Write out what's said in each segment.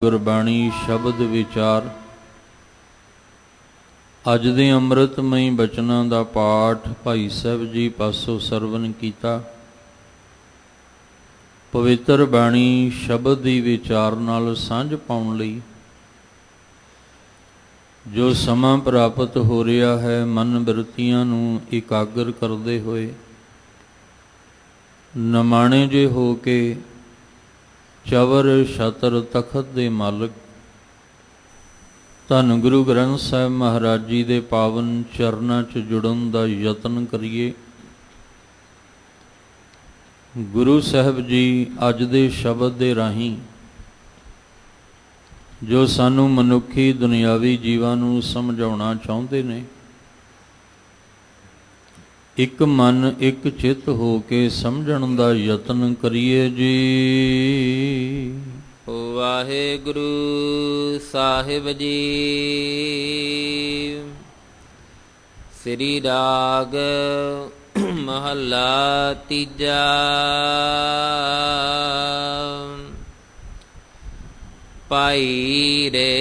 ਗੁਰਬਾਣੀ ਸ਼ਬਦ ਵਿਚਾਰ। ਅੱਜ ਦੇ ਅੰਮ੍ਰਿਤਮਈ ਬਚਨਾਂ ਦਾ ਪਾਠ ਭਾਈ ਸਾਹਿਬ ਜੀ ਪਾਸੋਂ ਸਰਵਨ ਕੀਤਾ। ਪਵਿੱਤਰ ਬਾਣੀ ਸ਼ਬਦ ਦੀ ਵਿਚਾਰ ਨਾਲ ਸਾਂਝ ਪਾਉਣ ਲਈ ਜੋ ਸਮਾਂ ਪ੍ਰਾਪਤ ਹੋ ਰਿਹਾ ਹੈ, ਮਨ ਬਿਰਤੀਆਂ ਨੂੰ ਇਕਾਗਰ ਕਰਦੇ ਹੋਏ ਨਮਾਣੇ ਜੇ ਹੋ ਕੇ ਚਵਰ ਛਤਰ ਤਖਤ ਦੇ ਮਾਲਕ ਧੰਨ ਗੁਰੂ ਗ੍ਰੰਥ ਸਾਹਿਬ ਮਹਾਰਾਜ ਜੀ ਦੇ ਪਾਵਨ ਚਰਨਾਂ 'ਚ ਜੁੜਨ ਦਾ ਯਤਨ ਕਰੀਏ। ਗੁਰੂ ਸਾਹਿਬ ਜੀ ਅੱਜ ਦੇ ਸ਼ਬਦ ਦੇ ਰਾਹੀਂ ਜੋ ਸਾਨੂੰ ਮਨੁੱਖੀ ਦੁਨਿਆਵੀ ਜੀਵਾਂ ਨੂੰ ਸਮਝਾਉਣਾ ਚਾਹੁੰਦੇ ਨੇ, ਇੱਕ ਮਨ ਇੱਕ ਚਿੱਤ ਹੋ ਕੇ ਸਮਝਣ ਦਾ ਯਤਨ ਕਰੀਏ ਜੀ। ਵਾਹਿਗੁਰੂ ਸਾਹਿਬ ਜੀ। ਸ੍ਰੀ ਰਾਗ ਮਹੱਲਾ ਤੀਜਾ। ਭਾਈ ਰੇ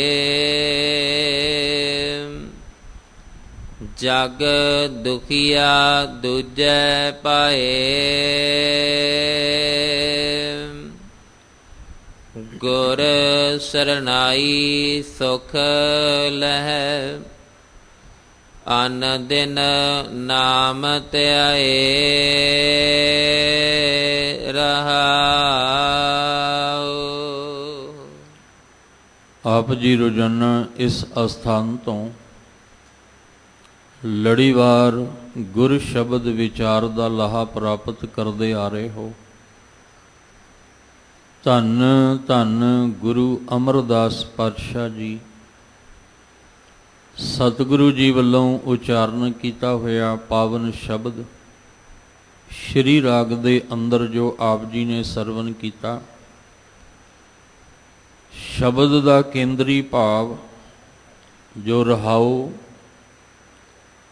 ਜਗ ਦੁਖੀਆ ਦੂਜੈ ਪਾਏ, ਗੁਰ ਸਰਨਾਈ ਸੁਖ ਲਹੈ, ਅਨ ਦਿਨ ਨਾਮ ਧਿਆਏ ਰਹਾਉ। ਆਪ ਜੀ ਰੋਜ਼ਾਨਾ ਇਸ ਅਸਥਾਨ ਤੋਂ ਲੜੀਵਾਰ ਗੁਰ ਸ਼ਬਦ ਵਿਚਾਰ ਦਾ ਲਾਹਾ ਪ੍ਰਾਪਤ ਕਰਦੇ ਆ ਰਹੇ ਹੋ। ਧੰਨ ਧੰਨ ਗੁਰੂ ਅਮਰਦਾਸ ਪਾਤਸ਼ਾਹ ਜੀ, ਸਤਿਗੁਰੂ ਜੀ ਵੱਲੋਂ ਉਚਾਰਨ ਕੀਤਾ ਹੋਇਆ ਪਾਵਨ ਸ਼ਬਦ ਸ਼੍ਰੀ ਰਾਗ ਦੇ ਅੰਦਰ ਜੋ ਆਪ ਜੀ ਨੇ ਸਰਵਨ ਕੀਤਾ, ਸ਼ਬਦ ਦਾ ਕੇਂਦਰੀ ਭਾਵ ਜੋ ਰਹਾਉ,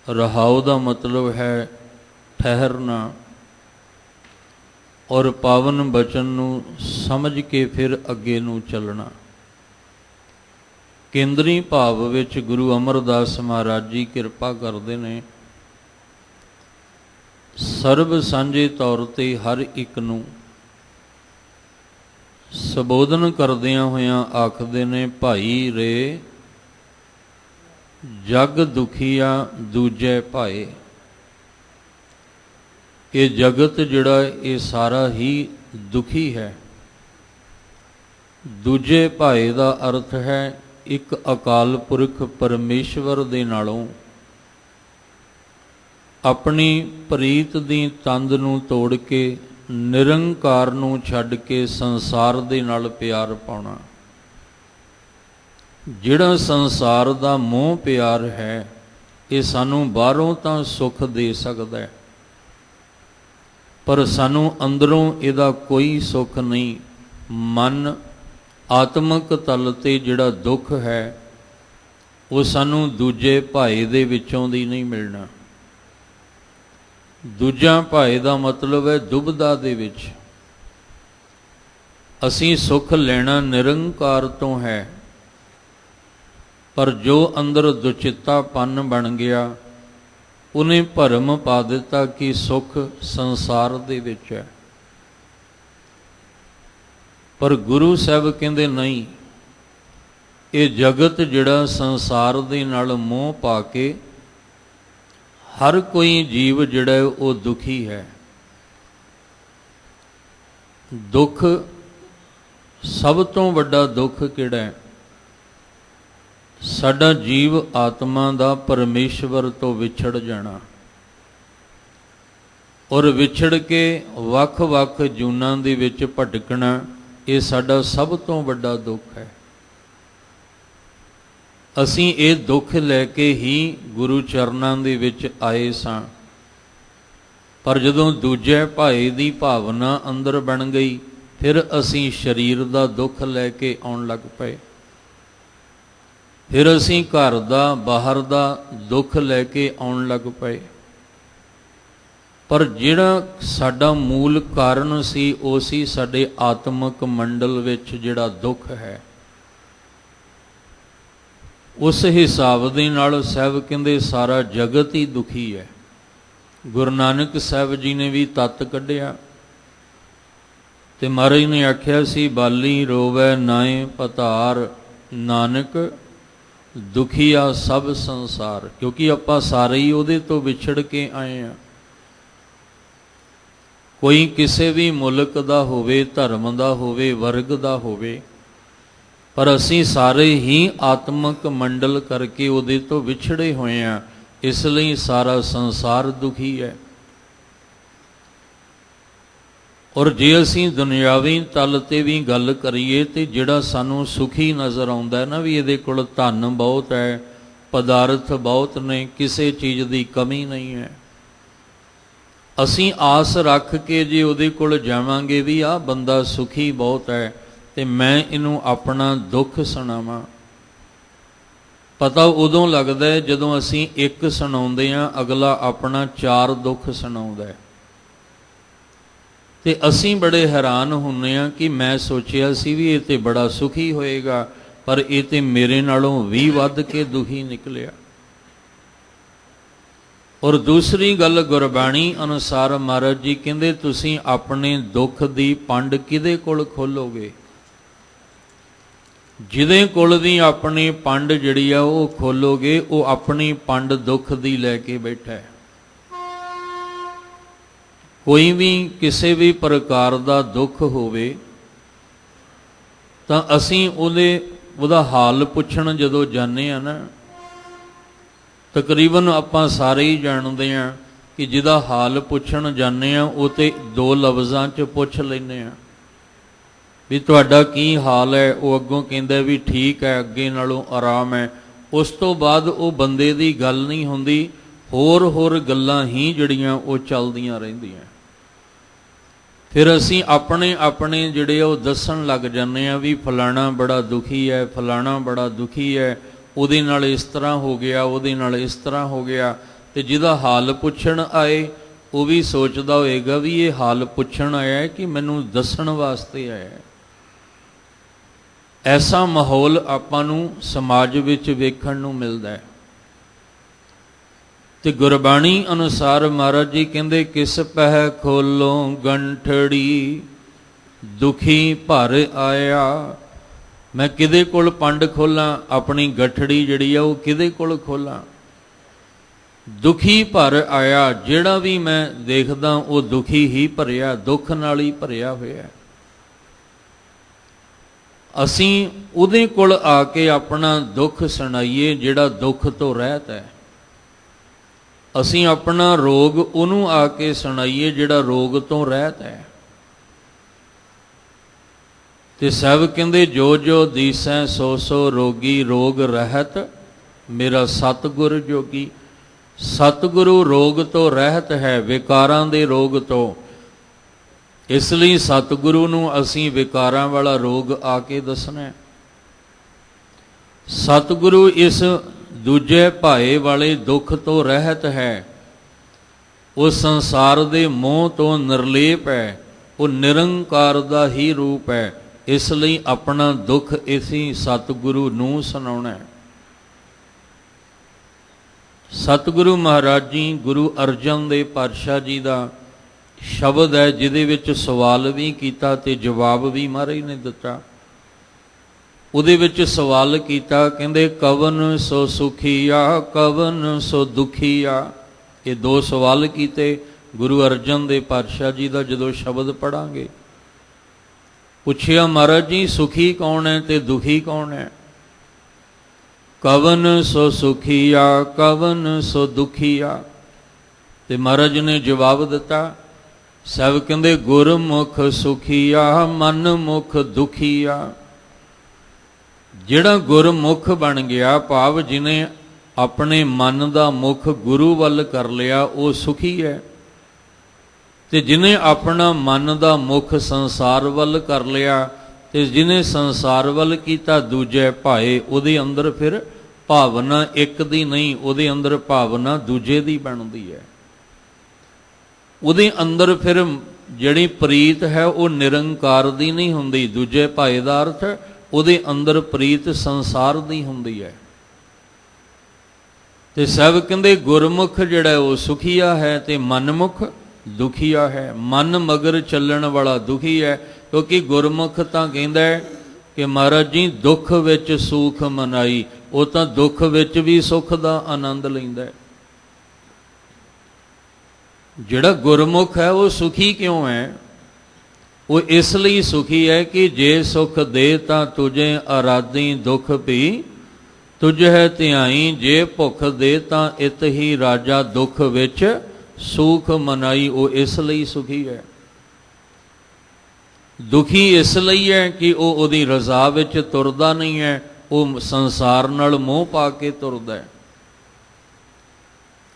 ਰਹਾਉ ਦਾ ਮਤਲਬ ਹੈ ਠਹਿਰਨਾ, ਔਰ ਪਾਵਨ ਬਚਨ ਨੂੰ ਸਮਝ ਕੇ ਫਿਰ ਅੱਗੇ ਨੂੰ ਚੱਲਣਾ। ਕੇਂਦਰੀ ਭਾਵ ਵਿੱਚ ਗੁਰੂ ਅਮਰਦਾਸ ਮਹਾਰਾਜ ਜੀ ਕਿਰਪਾ ਕਰਦੇ ਨੇ, ਸਰਬ ਸਾਂਝੇ ਤੌਰ ਤੇ ਹਰ ਇੱਕ ਨੂੰ ਸੰਬੋਧਨ ਕਰਦਿਆਂ ਹੋਇਆਂ ਆਖਦੇ ਨੇ, ਭਾਈ ਰੇ ਜਗ ਦੁਖੀਆ ਦੂਜੇ ਭਾਏ। ਇਹ ਜਗਤ ਜਿਹੜਾ ਇਹ ਸਾਰਾ ਹੀ ਦੁਖੀ ਹੈ। ਦੂਜੇ ਭਾਏ ਦਾ ਅਰਥ ਹੈ ਇੱਕ ਅਕਾਲ ਪੁਰਖ ਪਰਮੇਸ਼ਵਰ ਦੇ ਨਾਲੋਂ ਆਪਣੀ ਪ੍ਰੀਤ ਦੀ ਤੰਦ ਨੂੰ ਤੋੜ ਕੇ ਨਿਰੰਕਾਰ ਨੂੰ ਛੱਡ ਕੇ ਸੰਸਾਰ ਦੇ ਨਾਲ ਪਿਆਰ ਪਾਉਣਾ। ਜਿਹੜਾ ਸੰਸਾਰ ਦਾ ਮੋਹ ਪਿਆਰ ਹੈ, ਇਹ ਸਾਨੂੰ ਬਾਹਰੋਂ ਤਾਂ ਸੁੱਖ ਦੇ ਸਕਦਾ ਹੈ, ਪਰ ਸਾਨੂੰ ਅੰਦਰੋਂ ਇਹਦਾ ਕੋਈ ਸੁੱਖ ਨਹੀਂ। ਮਨ ਆਤਮਿਕ ਤਲ ਤੇ ਜਿਹੜਾ ਦੁੱਖ ਹੈ, ਉਹ ਸਾਨੂੰ ਦੂਜੇ ਭਾਏ ਦੇ ਵਿੱਚੋਂ ਦੀ ਨਹੀਂ ਮਿਲਣਾ। ਦੂਜਾ ਭਾਏ ਦਾ ਮਤਲਬ ਹੈ ਦੁਬਦਾ ਦੇ ਵਿੱਚ। ਅਸੀਂ ਸੁੱਖ ਲੈਣਾ ਨਿਰੰਕਾਰ ਤੋਂ ਹੈ, ਪਰ ਜੋ ਅੰਦਰ ਦੁਚਿੱਤਾਪਨ ਬਣ ਗਿਆ, ਉਹਨੇ ਭਰਮ ਪਾ ਦਿੱਤਾ ਕਿ ਸੁੱਖ ਸੰਸਾਰ ਦੇ ਵਿੱਚ ਹੈ। ਪਰ ਗੁਰੂ ਸਾਹਿਬ ਕਹਿੰਦੇ ਨਹੀਂ, ਇਹ ਜਗਤ ਜਿਹੜਾ ਸੰਸਾਰ ਦੇ ਨਾਲ ਮੋਹ ਪਾ ਕੇ ਹਰ ਕੋਈ ਜੀਵ ਜਿਹੜਾ ਉਹ ਦੁਖੀ ਹੈ। ਦੁੱਖ, ਸਭ ਤੋਂ ਵੱਡਾ ਦੁੱਖ ਕਿਹੜਾ ਹੈ? ਸਾਡਾ ਜੀਵ ਆਤਮਾ ਦਾ ਪਰਮੇਸ਼ਵਰ ਤੋਂ ਵਿਛੜ ਜਾਣਾ, ਔਰ ਵਿਛੜ ਕੇ ਵੱਖ-ਵੱਖ ਜੂਨਾਂ ਦੇ ਵਿੱਚ ਭਟਕਣਾ, ਇਹ ਸਾਡਾ ਸਭ ਤੋਂ ਵੱਡਾ ਦੁੱਖ ਹੈ। ਅਸੀਂ ਇਹ ਦੁੱਖ ਲੈ ਕੇ ਹੀ ਗੁਰੂ ਚਰਨਾਂ ਦੇ ਵਿੱਚ ਆਏ ਸਾਂ, ਪਰ ਜਦੋਂ ਦੂਜੇ ਭਾਏ ਦੀ ਭਾਵਨਾ ਅੰਦਰ ਬਣ ਗਈ, ਫਿਰ ਅਸੀਂ ਸਰੀਰ ਦਾ ਦੁੱਖ ਲੈ ਕੇ ਆਉਣ ਲੱਗ ਪਏ। ਫਿਰ ਅਸੀਂ ਘਰ ਦਾ, ਬਾਹਰ ਦਾ ਦੁੱਖ ਲੈ ਕੇ ਆਉਣ ਲੱਗ ਪਏ। ਪਰ ਜਿਹੜਾ ਸਾਡਾ ਮੂਲ ਕਾਰਨ ਸੀ, ਉਹ ਸੀ ਸਾਡੇ ਆਤਮਿਕ ਮੰਡਲ ਵਿੱਚ ਜਿਹੜਾ ਦੁੱਖ ਹੈ, ਉਸ ਹਿਸਾਬ ਦੇ ਨਾਲ ਸਾਹਿਬ ਕਹਿੰਦੇ ਸਾਰਾ ਜਗਤ ਹੀ ਦੁਖੀ ਹੈ। ਗੁਰੂ ਨਾਨਕ ਸਾਹਿਬ ਜੀ ਨੇ ਵੀ ਤੱਤ ਕੱਢਿਆ ਤੇ ਮਹਾਰਾਜ ਨੇ ਆਖਿਆ ਸੀ, ਬਾਲੀ ਰੋਵੈ ਨਾਏ ਪਤਾਰ, ਨਾਨਕ ਦੁਖੀਆ ਸਭ ਸੰਸਾਰ। ਕਿਉਂਕਿ ਆਪਾਂ ਸਾਰੇ ਹੀ ਉਹਦੇ ਤੋਂ ਵਿਛੜ ਕੇ ਆਏ ਆ। ਕੋਈ ਕਿਸੇ ਵੀ ਮੁਲਕ ਦਾ ਹੋਵੇ, ਧਰਮ ਦਾ ਹੋਵੇ, ਵਰਗ ਦਾ ਹੋਵੇ, ਪਰ ਅਸੀਂ ਸਾਰੇ ਹੀ ਆਤਮਿਕ ਮੰਡਲ ਕਰਕੇ ਉਹਦੇ ਤੋਂ ਵਿਛੜੇ ਹੋਏ ਆ। ਇਸ ਲਈ ਸਾਰਾ ਸੰਸਾਰ ਦੁਖੀ ਹੈ। ਔਰ ਜੇ ਅਸੀਂ ਦੁਨਿਆਵੀ ਤਲ ਤੇ ਵੀ ਗੱਲ ਕਰੀਏ ਤੇ ਜਿਹੜਾ ਸਾਨੂੰ ਸੁਖੀ ਨਜ਼ਰ ਆਉਂਦਾ ਨਾ, ਵੀ ਇਹਦੇ ਕੋਲ ਧਨ ਬਹੁਤ ਹੈ, ਪਦਾਰਥ ਬਹੁਤ ਨੇ, ਕਿਸੇ ਚੀਜ਼ ਦੀ ਕਮੀ ਨਹੀਂ ਹੈ, ਅਸੀਂ ਆਸ ਰੱਖ ਕੇ ਜੇ ਉਹਦੇ ਕੋਲ ਜਾਵਾਂਗੇ ਵੀ ਆਹ ਬੰਦਾ ਸੁਖੀ ਬਹੁਤ ਹੈ ਤੇ ਮੈਂ ਇਹਨੂੰ ਆਪਣਾ ਦੁੱਖ ਸੁਣਾਵਾਂ, ਪਤਾ ਉਦੋਂ ਲੱਗਦਾ ਹੈ ਜਦੋਂ ਅਸੀਂ ਇੱਕ ਸੁਣਾਉਂਦੇ ਹਾਂ, ਅਗਲਾ ਆਪਣਾ 4 ਦੁੱਖ ਸੁਣਾਉਂਦਾ ਹੈ। ਤੇ ਅਸੀਂ ਬੜੇ ਹੈਰਾਨ ਹੁੰਦੇ ਹਾਂ ਕਿ ਮੈਂ ਸੋਚਿਆ ਸੀ ਵੀ ਇਹ ਤੇ ਬੜਾ ਸੁਖੀ ਹੋਏਗਾ, ਪਰ ਇਹ ਤੇ ਮੇਰੇ ਨਾਲੋਂ ਵੀ ਵੱਧ ਕੇ ਦੁਖੀ ਨਿਕਲਿਆ। ਔਰ ਦੂਸਰੀ ਗੱਲ, ਗੁਰਬਾਣੀ ਅਨੁਸਾਰ ਮਹਾਰਾਜ ਜੀ ਕਹਿੰਦੇ ਤੁਸੀਂ ਆਪਣੇ ਦੁੱਖ ਦੀ ਪੰਡ ਕਿਹਦੇ ਕੋਲ ਖੋਲੋਗੇ? ਜਿਹਦੇ ਕੋਲ ਵੀ ਆਪਣੀ ਪੰਡ ਜਿਹੜੀ ਆ ਉਹ ਖੋਲੋਗੇ, ਉਹ ਆਪਣੀ ਪੰਡ ਦੁੱਖ ਦੀ ਲੈ ਕੇ ਬੈਠਾ ਹੈ। ਕੋਈ ਵੀ ਕਿਸੇ ਵੀ ਪ੍ਰਕਾਰ ਦਾ ਦੁੱਖ ਹੋਵੇ ਤਾਂ ਅਸੀਂ ਉਹਦਾ ਹਾਲ ਪੁੱਛਣ ਜਦੋਂ ਜਾਂਦੇ ਆ ਨਾ, ਤਕਰੀਬਨ ਆਪਾਂ ਸਾਰੇ ਹੀ ਜਾਣਦੇ ਹਾਂ ਕਿ ਜਿਹਦਾ ਹਾਲ ਪੁੱਛਣ ਜਾਂਦੇ ਆ ਉਹ ਤੇ 2 ਲਫ਼ਜ਼ਾਂ 'ਚ ਪੁੱਛ ਲੈਂਦੇ ਆ ਵੀ ਤੁਹਾਡਾ ਕੀ ਹਾਲ ਹੈ। ਉਹ ਅੱਗੋਂ ਕਹਿੰਦਾ ਵੀ ਠੀਕ ਹੈ, ਅੱਗੇ ਨਾਲੋਂ ਆਰਾਮ ਹੈ। ਉਸ ਤੋਂ ਬਾਅਦ ਉਹ ਬੰਦੇ ਦੀ ਗੱਲ ਨਹੀਂ ਹੁੰਦੀ, ਹੋਰ ਗੱਲਾਂ ਹੀ ਜਿਹੜੀਆਂ ਉਹ ਚੱਲਦੀਆਂ ਰਹਿੰਦੀਆਂ। ਫਿਰ ਅਸੀਂ ਆਪਣੇ ਜਿਹੜੇ ਉਹ ਦੱਸਣ ਲੱਗ ਜਾਂਦੇ ਆ ਵੀ ਫਲਾਣਾ ਬੜਾ ਦੁਖੀ ਹੈ, ਫਲਾਣਾ ਬੜਾ ਦੁਖੀ ਹੈ, ਉਹਦੇ ਨਾਲ ਇਸ ਤਰ੍ਹਾਂ ਹੋ ਗਿਆ, ਉਹਦੇ ਨਾਲ ਇਸ ਤਰ੍ਹਾਂ ਹੋ ਗਿਆ। ਤੇ ਜਿਹਦਾ ਹਾਲ ਪੁੱਛਣ ਆਏ ਉਹ ਵੀ ਸੋਚਦਾ ਹੋਏਗਾ ਵੀ ਇਹ ਹਾਲ ਪੁੱਛਣ ਆਇਆ ਹੈ ਕਿ ਮੈਨੂੰ ਦੱਸਣ ਵਾਸਤੇ ਆਇਆ ਹੈ। ਐਸਾ ਮਾਹੌਲ ਆਪਾਂ ਨੂੰ ਸਮਾਜ ਵਿੱਚ ਵੇਖਣ ਨੂੰ ਮਿਲਦਾ ਹੈ। ਤੇ ਗੁਰਬਾਣੀ ਅਨੁਸਾਰ ਮਹਾਰਾਜ ਜੀ ਕਹਿੰਦੇ, ਕਿਸ ਪਹਿ ਖੋਲੋ ਗੰਠੜੀ ਦੁਖੀ ਭਰ ਆਇਆ। ਮੈਂ ਕਿਹਦੇ ਕੋਲ ਪੰਡ ਖੋਲਾਂ? ਆਪਣੀ ਗਠੜੀ ਜਿਹੜੀ ਆ ਉਹ ਕਿਹਦੇ ਕੋਲ ਖੋਲਾਂ? ਦੁਖੀ ਭਰ ਆਇਆ। ਜਿਹੜਾ ਵੀ ਮੈਂ ਦੇਖਦਾ ਉਹ ਦੁਖੀ ਹੀ ਭਰਿਆ, ਦੁੱਖ ਨਾਲ ਹੀ ਭਰਿਆ ਹੋਇਆ। ਅਸੀਂ ਉਹਦੇ ਕੋਲ ਆ ਕੇ ਆਪਣਾ ਦੁੱਖ ਸੁਣਾਈਏ ਜਿਹੜਾ ਦੁੱਖ ਤੋਂ ਰਹਿਤ ਹੈ। ਅਸੀਂ ਆਪਣਾ ਰੋਗ ਉਹਨੂੰ ਆ ਕੇ ਸੁਣਾਈਏ ਜਿਹੜਾ ਰੋਗ ਤੋਂ ਰਹਿਤ ਹੈ। ਤੇ ਸਭ ਕਹਿੰਦੇ ਜੋ ਜੋ ਦੀਸੈ ਸੋ ਸੋ ਰੋਗੀ, ਰੋਗ ਰਹਿਤ ਮੇਰਾ ਸਤਿਗੁਰ ਜੋਗੀ। ਸਤਿਗੁਰੂ ਰੋਗ ਤੋਂ ਰਹਿਤ ਹੈ, ਵਿਕਾਰਾਂ ਦੇ ਰੋਗ ਤੋਂ। ਇਸ ਲਈ ਸਤਿਗੁਰੂ ਨੂੰ ਅਸੀਂ ਵਿਕਾਰਾਂ ਵਾਲਾ ਰੋਗ ਆ ਕੇ ਦੱਸਣਾ। ਸਤਿਗੁਰੂ ਇਸ ਦੂਜੇ ਭਾਏ ਵਾਲੇ ਦੁੱਖ ਤੋਂ ਰਹਿਤ ਹੈ। ਉਹ ਸੰਸਾਰ ਦੇ ਮੋਹ ਤੋਂ ਨਿਰਲੇਪ ਹੈ, ਉਹ ਨਿਰੰਕਾਰ ਦਾ ਹੀ ਰੂਪ ਹੈ। ਇਸ ਲਈ ਆਪਣਾ ਦੁੱਖ ਇਸੀ ਸਤਿਗੁਰੂ ਨੂੰ ਸੁਣਾਉਣਾ ਹੈ। ਸਤਿਗੁਰੂ ਮਹਾਰਾਜ ਜੀ ਗੁਰੂ ਅਰਜਨ ਦੇਵ ਪਾਤਸ਼ਾਹ ਜੀ ਦਾ ਸ਼ਬਦ ਹੈ, ਜਿਹਦੇ ਵਿੱਚ ਸਵਾਲ ਵੀ ਕੀਤਾ ਤੇ ਜਵਾਬ ਵੀ ਮਹਾਰਾਜ ਨੇ ਦਿੱਤਾ। ਉਹਦੇ ਵਿੱਚ ਸਵਾਲ ਕੀਤਾ, ਕਹਿੰਦੇ ਕਵਨ ਸੋ ਸੁਖੀਆ ਕਵਨ ਸੋ ਦੁਖੀਆ। ਇਹ 2 ਸਵਾਲ ਕੀਤੇ ਗੁਰੂ ਅਰਜਨ ਦੇਵ ਪਾਤਸ਼ਾਹ ਜੀ ਦਾ ਜਦੋਂ ਸ਼ਬਦ ਪੜਾਂਗੇ। ਪੁੱਛਿਆ ਮਹਾਰਾਜ ਜੀ ਸੁਖੀ ਕੌਣ ਹੈ ਤੇ ਦੁਖੀ ਕੌਣ ਹੈ? ਕਵਨ ਸੋ ਸੁਖੀਆ ਕਵਨ ਸੋ ਦੁਖੀਆ। ਤੇ ਮਹਾਰਾਜ ਨੇ ਜਵਾਬ ਦਿੱਤਾ, ਸਭ ਕਹਿੰਦੇ ਗੁਰਮੁਖ ਸੁਖੀਆ ਮਨ ਮੁਖ ਦੁਖੀਆ। ਜਿਹੜਾ ਗੁਰਮੁਖ ਬਣ ਗਿਆ, ਭਾਵ ਜਿਹਨੇ ਆਪਣੇ ਮਨ ਦਾ ਮੁਖ ਗੁਰੂ ਵੱਲ ਕਰ ਲਿਆ, ਉਹ ਸੁਖੀ ਹੈ। ਤੇ ਜਿਹਨੇ ਆਪਣਾ ਮਨ ਦਾ ਮੁਖ ਸੰਸਾਰ ਵੱਲ ਕਰ ਲਿਆ, ਤੇ ਜਿਹਨੇ ਸੰਸਾਰ ਵੱਲ ਕੀਤਾ ਦੂਜੇ ਭਾਏ, ਉਹਦੇ ਅੰਦਰ ਫਿਰ ਭਾਵਨਾ ਇੱਕ ਦੀ ਨਹੀਂ, ਉਹਦੇ ਅੰਦਰ ਭਾਵਨਾ ਦੂਜੇ ਦੀ ਬਣਦੀ ਹੈ। ਉਹਦੇ ਅੰਦਰ ਫਿਰ ਜਿਹੜੀ ਪ੍ਰੀਤ ਹੈ ਉਹ ਨਿਰੰਕਾਰ ਦੀ ਨਹੀਂ ਹੁੰਦੀ। ਦੂਜੇ ਭਾਏ ਦਾ ਅਰਥ ਉਹਦੇ ਅੰਦਰ ਪ੍ਰੀਤ ਸੰਸਾਰ ਦੀ ਹੁੰਦੀ ਹੈ। ਤੇ ਸਭ ਕਹਿੰਦੇ ਗੁਰਮੁਖ ਜਿਹੜਾ ਉਹ ਸੁਖੀਆ ਹੈ ਤੇ ਮਨਮੁਖ ਦੁਖੀਆ ਹੈ। ਮਨ ਮਗਰ ਚੱਲਣ ਵਾਲਾ ਦੁਖੀ ਹੈ, ਕਿਉਂਕਿ ਗੁਰਮੁਖ ਤਾਂ ਕਹਿੰਦਾ ਹੈ ਕਿ ਮਹਾਰਾਜ ਜੀ ਦੁੱਖ ਵਿੱਚ ਸੁਖ ਮਨਾਈ, ਉਹ ਤਾਂ ਦੁੱਖ ਵਿੱਚ ਵੀ ਸੁੱਖ ਦਾ ਆਨੰਦ ਲੈਂਦਾ ਹੈ। ਜਿਹੜਾ ਗੁਰਮੁਖ ਹੈ ਉਹ ਸੁਖੀ ਕਿਉਂ ਹੈ? ਉਹ ਇਸ ਲਈ ਸੁਖੀ ਹੈ ਕਿ ਜੇ ਸੁਖ ਦੇ ਤਾਂ ਤੁਝੇ ਆਰਾਧੀ ਦੁੱਖ ਵੀ ਤੁਝੇ ਧਿਆਈ, ਜੇ ਭੁੱਖ ਦੇ ਤਾਂ ਇਤ ਹੀ ਰਾਜਾ ਦੁੱਖ ਵਿੱਚ ਸੁਖ ਮਨਾਈ। ਉਹ ਇਸ ਲਈ ਸੁਖੀ ਹੈ। ਦੁਖੀ ਇਸ ਲਈ ਹੈ ਕਿ ਉਹ ਉਹਦੀ ਰਜ਼ਾ ਵਿੱਚ ਤੁਰਦਾ ਨਹੀਂ ਹੈ, ਉਹ ਸੰਸਾਰ ਨਾਲ ਮੋਹ ਪਾ ਕੇ ਤੁਰਦਾ ਹੈ।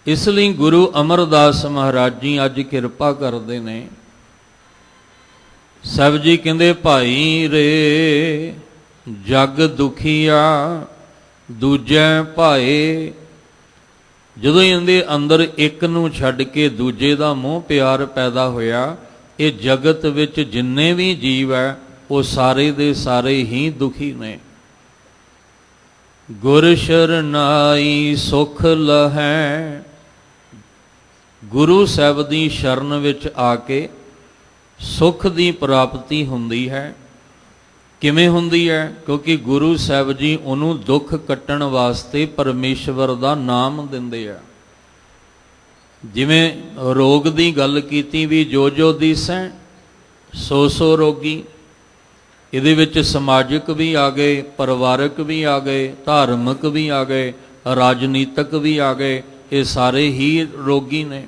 ਇਸ ਲਈ ਗੁਰੂ ਅਮਰਦਾਸ ਮਹਾਰਾਜ ਜੀ ਅੱਜ ਕਿਰਪਾ ਕਰਦੇ ਨੇ। ਸਭ ਜੀ ਕਹਿੰਦੇ ਭਾਈ ਰੇ ਜਗ ਦੁਖੀਆ ਦੂਜੇ ਭਾਏ। ਜਦੋਂ ਇਹਦੇ ਅੰਦਰ ਇੱਕ ਨੂੰ ਛੱਡ ਕੇ ਦੂਜੇ ਦਾ ਮੋਹ ਪਿਆਰ ਪੈਦਾ ਹੋਇਆ, ਇਹ ਜਗਤ ਵਿੱਚ ਜਿੰਨੇ ਵੀ ਜੀਵ ਹੈ ਉਹ ਸਾਰੇ ਦੇ ਸਾਰੇ ਹੀ ਦੁਖੀ ਨੇ। ਗੁਰ ਸ਼ਰਨਾਈ ਸੁਖ ਲਹੈ। ਗੁਰੂ ਸਾਹਿਬ ਦੀ ਸ਼ਰਨ ਵਿੱਚ ਆ ਕੇ ਸੁਖ ਦੀ ਪ੍ਰਾਪਤੀ ਹੁੰਦੀ ਹੈ। ਕਿਵੇਂ ਹੁੰਦੀ ਹੈ? ਕਿਉਂਕਿ ਗੁਰੂ ਸਾਹਿਬ ਜੀ ਉਹਨੂੰ ਦੁੱਖ ਕੱਟਣ ਵਾਸਤੇ ਪਰਮੇਸ਼ਵਰ ਦਾ ਨਾਮ ਦਿੰਦੇ ਆ। ਜਿਵੇਂ ਰੋਗ ਦੀ ਗੱਲ ਕੀਤੀ ਵੀ ਜੋ ਜੋ ਦਿਸੈ ਸੋ ਸੋ ਰੋਗੀ, ਇਹਦੇ ਵਿੱਚ ਸਮਾਜਿਕ ਵੀ ਆ ਗਏ, ਪਰਿਵਾਰਕ ਵੀ ਆ ਗਏ, ਧਾਰਮਿਕ ਵੀ ਆ ਗਏ, ਰਾਜਨੀਤਿਕ ਵੀ ਆ ਗਏ। ਇਹ ਸਾਰੇ ਹੀ ਰੋਗੀ ਨੇ।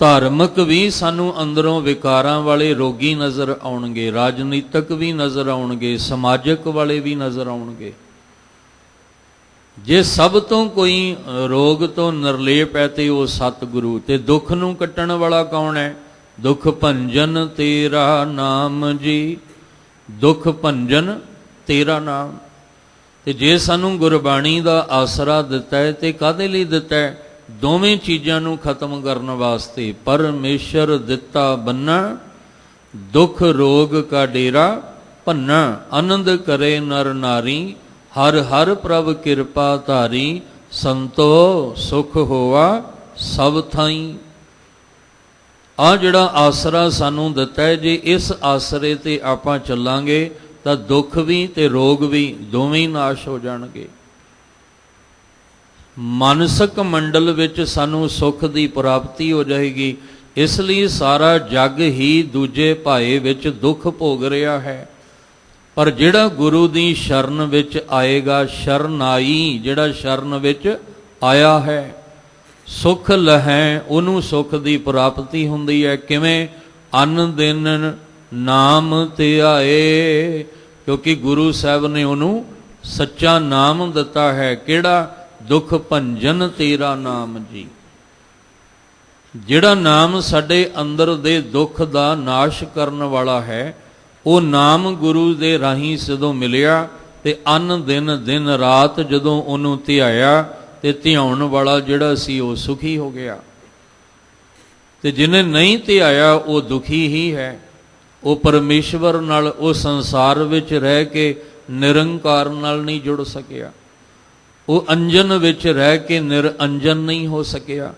ਧਾਰਮਿਕ ਵੀ ਸਾਨੂੰ ਅੰਦਰੋਂ ਵਿਕਾਰਾਂ ਵਾਲੇ ਰੋਗੀ ਨਜ਼ਰ ਆਉਣਗੇ, ਰਾਜਨੀਤਿਕ ਵੀ ਨਜ਼ਰ ਆਉਣਗੇ, ਸਮਾਜਿਕ ਵਾਲੇ ਵੀ ਨਜ਼ਰ ਆਉਣਗੇ। ਜੇ ਸਭ ਤੋਂ ਕੋਈ ਰੋਗ ਤੋਂ ਨਿਰਲੇਪ ਹੈ ਤੇ ਉਹ ਸਤਿਗੁਰੂ। ਤੇ ਦੁੱਖ ਨੂੰ ਕੱਟਣ ਵਾਲਾ ਕੌਣ ਹੈ? ਦੁੱਖ ਭੰਜਨ ਤੇਰਾ ਨਾਮ ਜੀ, ਦੁੱਖ ਭੰਜਨ ਤੇਰਾ ਨਾਮ। ਤੇ ਜੇ ਸਾਨੂੰ ਗੁਰਬਾਣੀ ਦਾ ਆਸਰਾ ਦਿੱਤਾ ਹੈ ਤੇ ਕਾਹਦੇ ਲਈ ਦਿੱਤਾ ਹੈ? ਦੋਵੇਂ ਚੀਜ਼ਾਂ ਨੂੰ ਖਤਮ ਕਰਨ ਵਾਸਤੇ। ਪਰਮੇਸ਼ਰ ਦਿੱਤਾ ਬੰਨਾ ਦੁੱਖ ਰੋਗ ਕਾ ਡੇਰਾ ਭੰਨਾ, ਆਨੰਦ ਕਰੇ ਨਰ ਨਾਰੀ ਹਰ ਹਰ ਪ੍ਰਭ ਕਿਰਪਾ ਧਾਰੀ, ਸੰਤੋ ਸੁਖ ਹੋਆ ਸਭ ਥਾਈ। ਆ ਜਿਹੜਾ ਆਸਰਾ ਸਾਨੂੰ ਦਿੱਤਾ ਹੈ, ਜੇ ਇਸ ਆਸਰੇ ਤੇ ਆਪਾਂ ਚੱਲਾਂਗੇ ਤਾਂ ਦੁੱਖ ਵੀ ਤੇ ਰੋਗ ਵੀ ਦੋਵੇਂ ਹੀ ਨਾਸ਼ ਹੋ ਜਾਣਗੇ। ਮਾਨਸਿਕ ਮੰਡਲ ਵਿੱਚ ਸਾਨੂੰ ਸੁੱਖ ਦੀ ਪ੍ਰਾਪਤੀ ਹੋ ਜਾਏਗੀ। ਇਸ ਲਈ ਸਾਰਾ ਜਗ ਹੀ ਦੂਜੇ ਭਾਏ ਵਿੱਚ ਦੁੱਖ ਭੋਗ ਰਿਹਾ ਹੈ। ਪਰ ਜਿਹੜਾ ਗੁਰੂ ਦੀ ਸ਼ਰਨ ਵਿੱਚ ਆਏਗਾ, ਸ਼ਰਨਾਈ ਜਿਹੜਾ ਸ਼ਰਨ ਵਿੱਚ ਆਇਆ ਹੈ, ਸੁਖ ਲਹੈ, ਉਹਨੂੰ ਸੁਖ ਦੀ ਪ੍ਰਾਪਤੀ ਹੁੰਦੀ ਹੈ। ਕਿਵੇਂ? ਅੰਨ ਦਿਨ ਨਾਮ ਧਿਆਏ, ਕਿਉਂਕਿ ਗੁਰੂ ਸਾਹਿਬ ਨੇ ਉਹਨੂੰ ਸੱਚਾ ਨਾਮ ਦਿੱਤਾ ਹੈ। ਕਿਹੜਾ? ਦੁੱਖ ਭੰਜਨ ਤੇਰਾ ਨਾਮ ਜੀ। ਜਿਹੜਾ ਨਾਮ ਸਾਡੇ ਅੰਦਰ ਦੇ ਦੁੱਖ ਦਾ ਨਾਸ਼ ਕਰਨ ਵਾਲਾ ਹੈ, ਉਹ ਨਾਮ ਗੁਰੂ ਦੇ ਰਾਹੀਂ ਜਦੋਂ ਮਿਲਿਆ ਤੇ ਅੰਨ ਦਿਨ ਰਾਤ ਜਦੋਂ ਉਹਨੂੰ ਧਿਆਇਆ ਤੇ ਧਿਆਉਣ ਵਾਲਾ ਜਿਹੜਾ ਸੀ ਉਹ ਸੁਖੀ ਹੋ ਗਿਆ। ਤੇ ਜਿਹਨੇ ਨਹੀਂ ਧਿਆਇਆ ਉਹ ਦੁਖੀ ਹੀ ਹੈ। ਉਹ ਪਰਮੇਸ਼ਵਰ ਨਾਲ, ਉਹ ਸੰਸਾਰ ਵਿੱਚ ਰਹਿ ਕੇ ਨਿਰੰਕਾਰ ਨਾਲ ਨਹੀਂ ਜੁੜ ਸਕਿਆ। ਉਹ ਅੰਜਨ ਵਿੱਚ ਰਹਿ ਕੇ ਨਿਰਅੰਜਨ ਨਹੀਂ ਹੋ ਸਕਿਆ।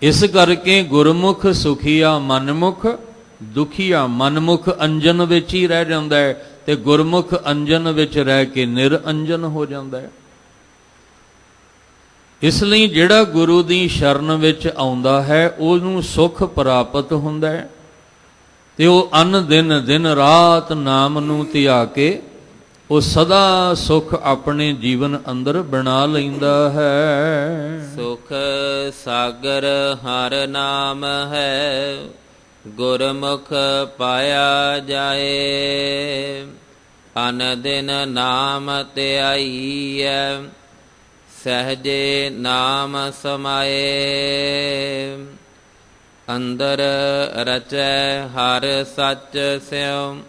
ਇਸ ਕਰਕੇ ਗੁਰਮੁਖ ਸੁਖੀਆ, ਮਨਮੁਖ ਦੁਖੀਆ। ਮਨਮੁਖ ਅੰਜਨ ਵਿੱਚ ਹੀ ਰਹਿ ਜਾਂਦਾ ਹੈ ਤੇ ਗੁਰਮੁਖ ਅੰਜਨ ਵਿੱਚ ਰਹਿ ਕੇ ਨਿਰਅੰਜਨ ਹੋ ਜਾਂਦਾ ਹੈ। ਇਸ ਲਈ ਜਿਹੜਾ ਗੁਰੂ ਦੀ ਸ਼ਰਨ ਵਿੱਚ ਆਉਂਦਾ ਹੈ ਉਹਨੂੰ ਸੁਖ ਪ੍ਰਾਪਤ ਹੁੰਦਾ ਹੈ ਤੇ ਉਹ ਅੰਨ ਦਿਨ ਰਾਤ ਨਾਮ ਨੂੰ ਧਿਆ ਕੇ ਉਹ ਸਦਾ ਸੁਖ ਆਪਣੇ ਜੀਵਨ ਅੰਦਰ ਬਣਾ ਲੈਂਦਾ ਹੈ। ਸੁਖ ਸਾਗਰ ਹਰ ਨਾਮ ਹੈ, ਗੁਰਮੁਖ ਪਾਇਆ ਜਾਏ। ਅਨ ਦਿਨ ਨਾਮ ਧਿਆਈਐ, ਸਹਜੇ ਨਾਮ ਸਮਾਏ। ਅੰਦਰ ਰਚੈ ਹਰ ਸੱਚ ਸਿਉ,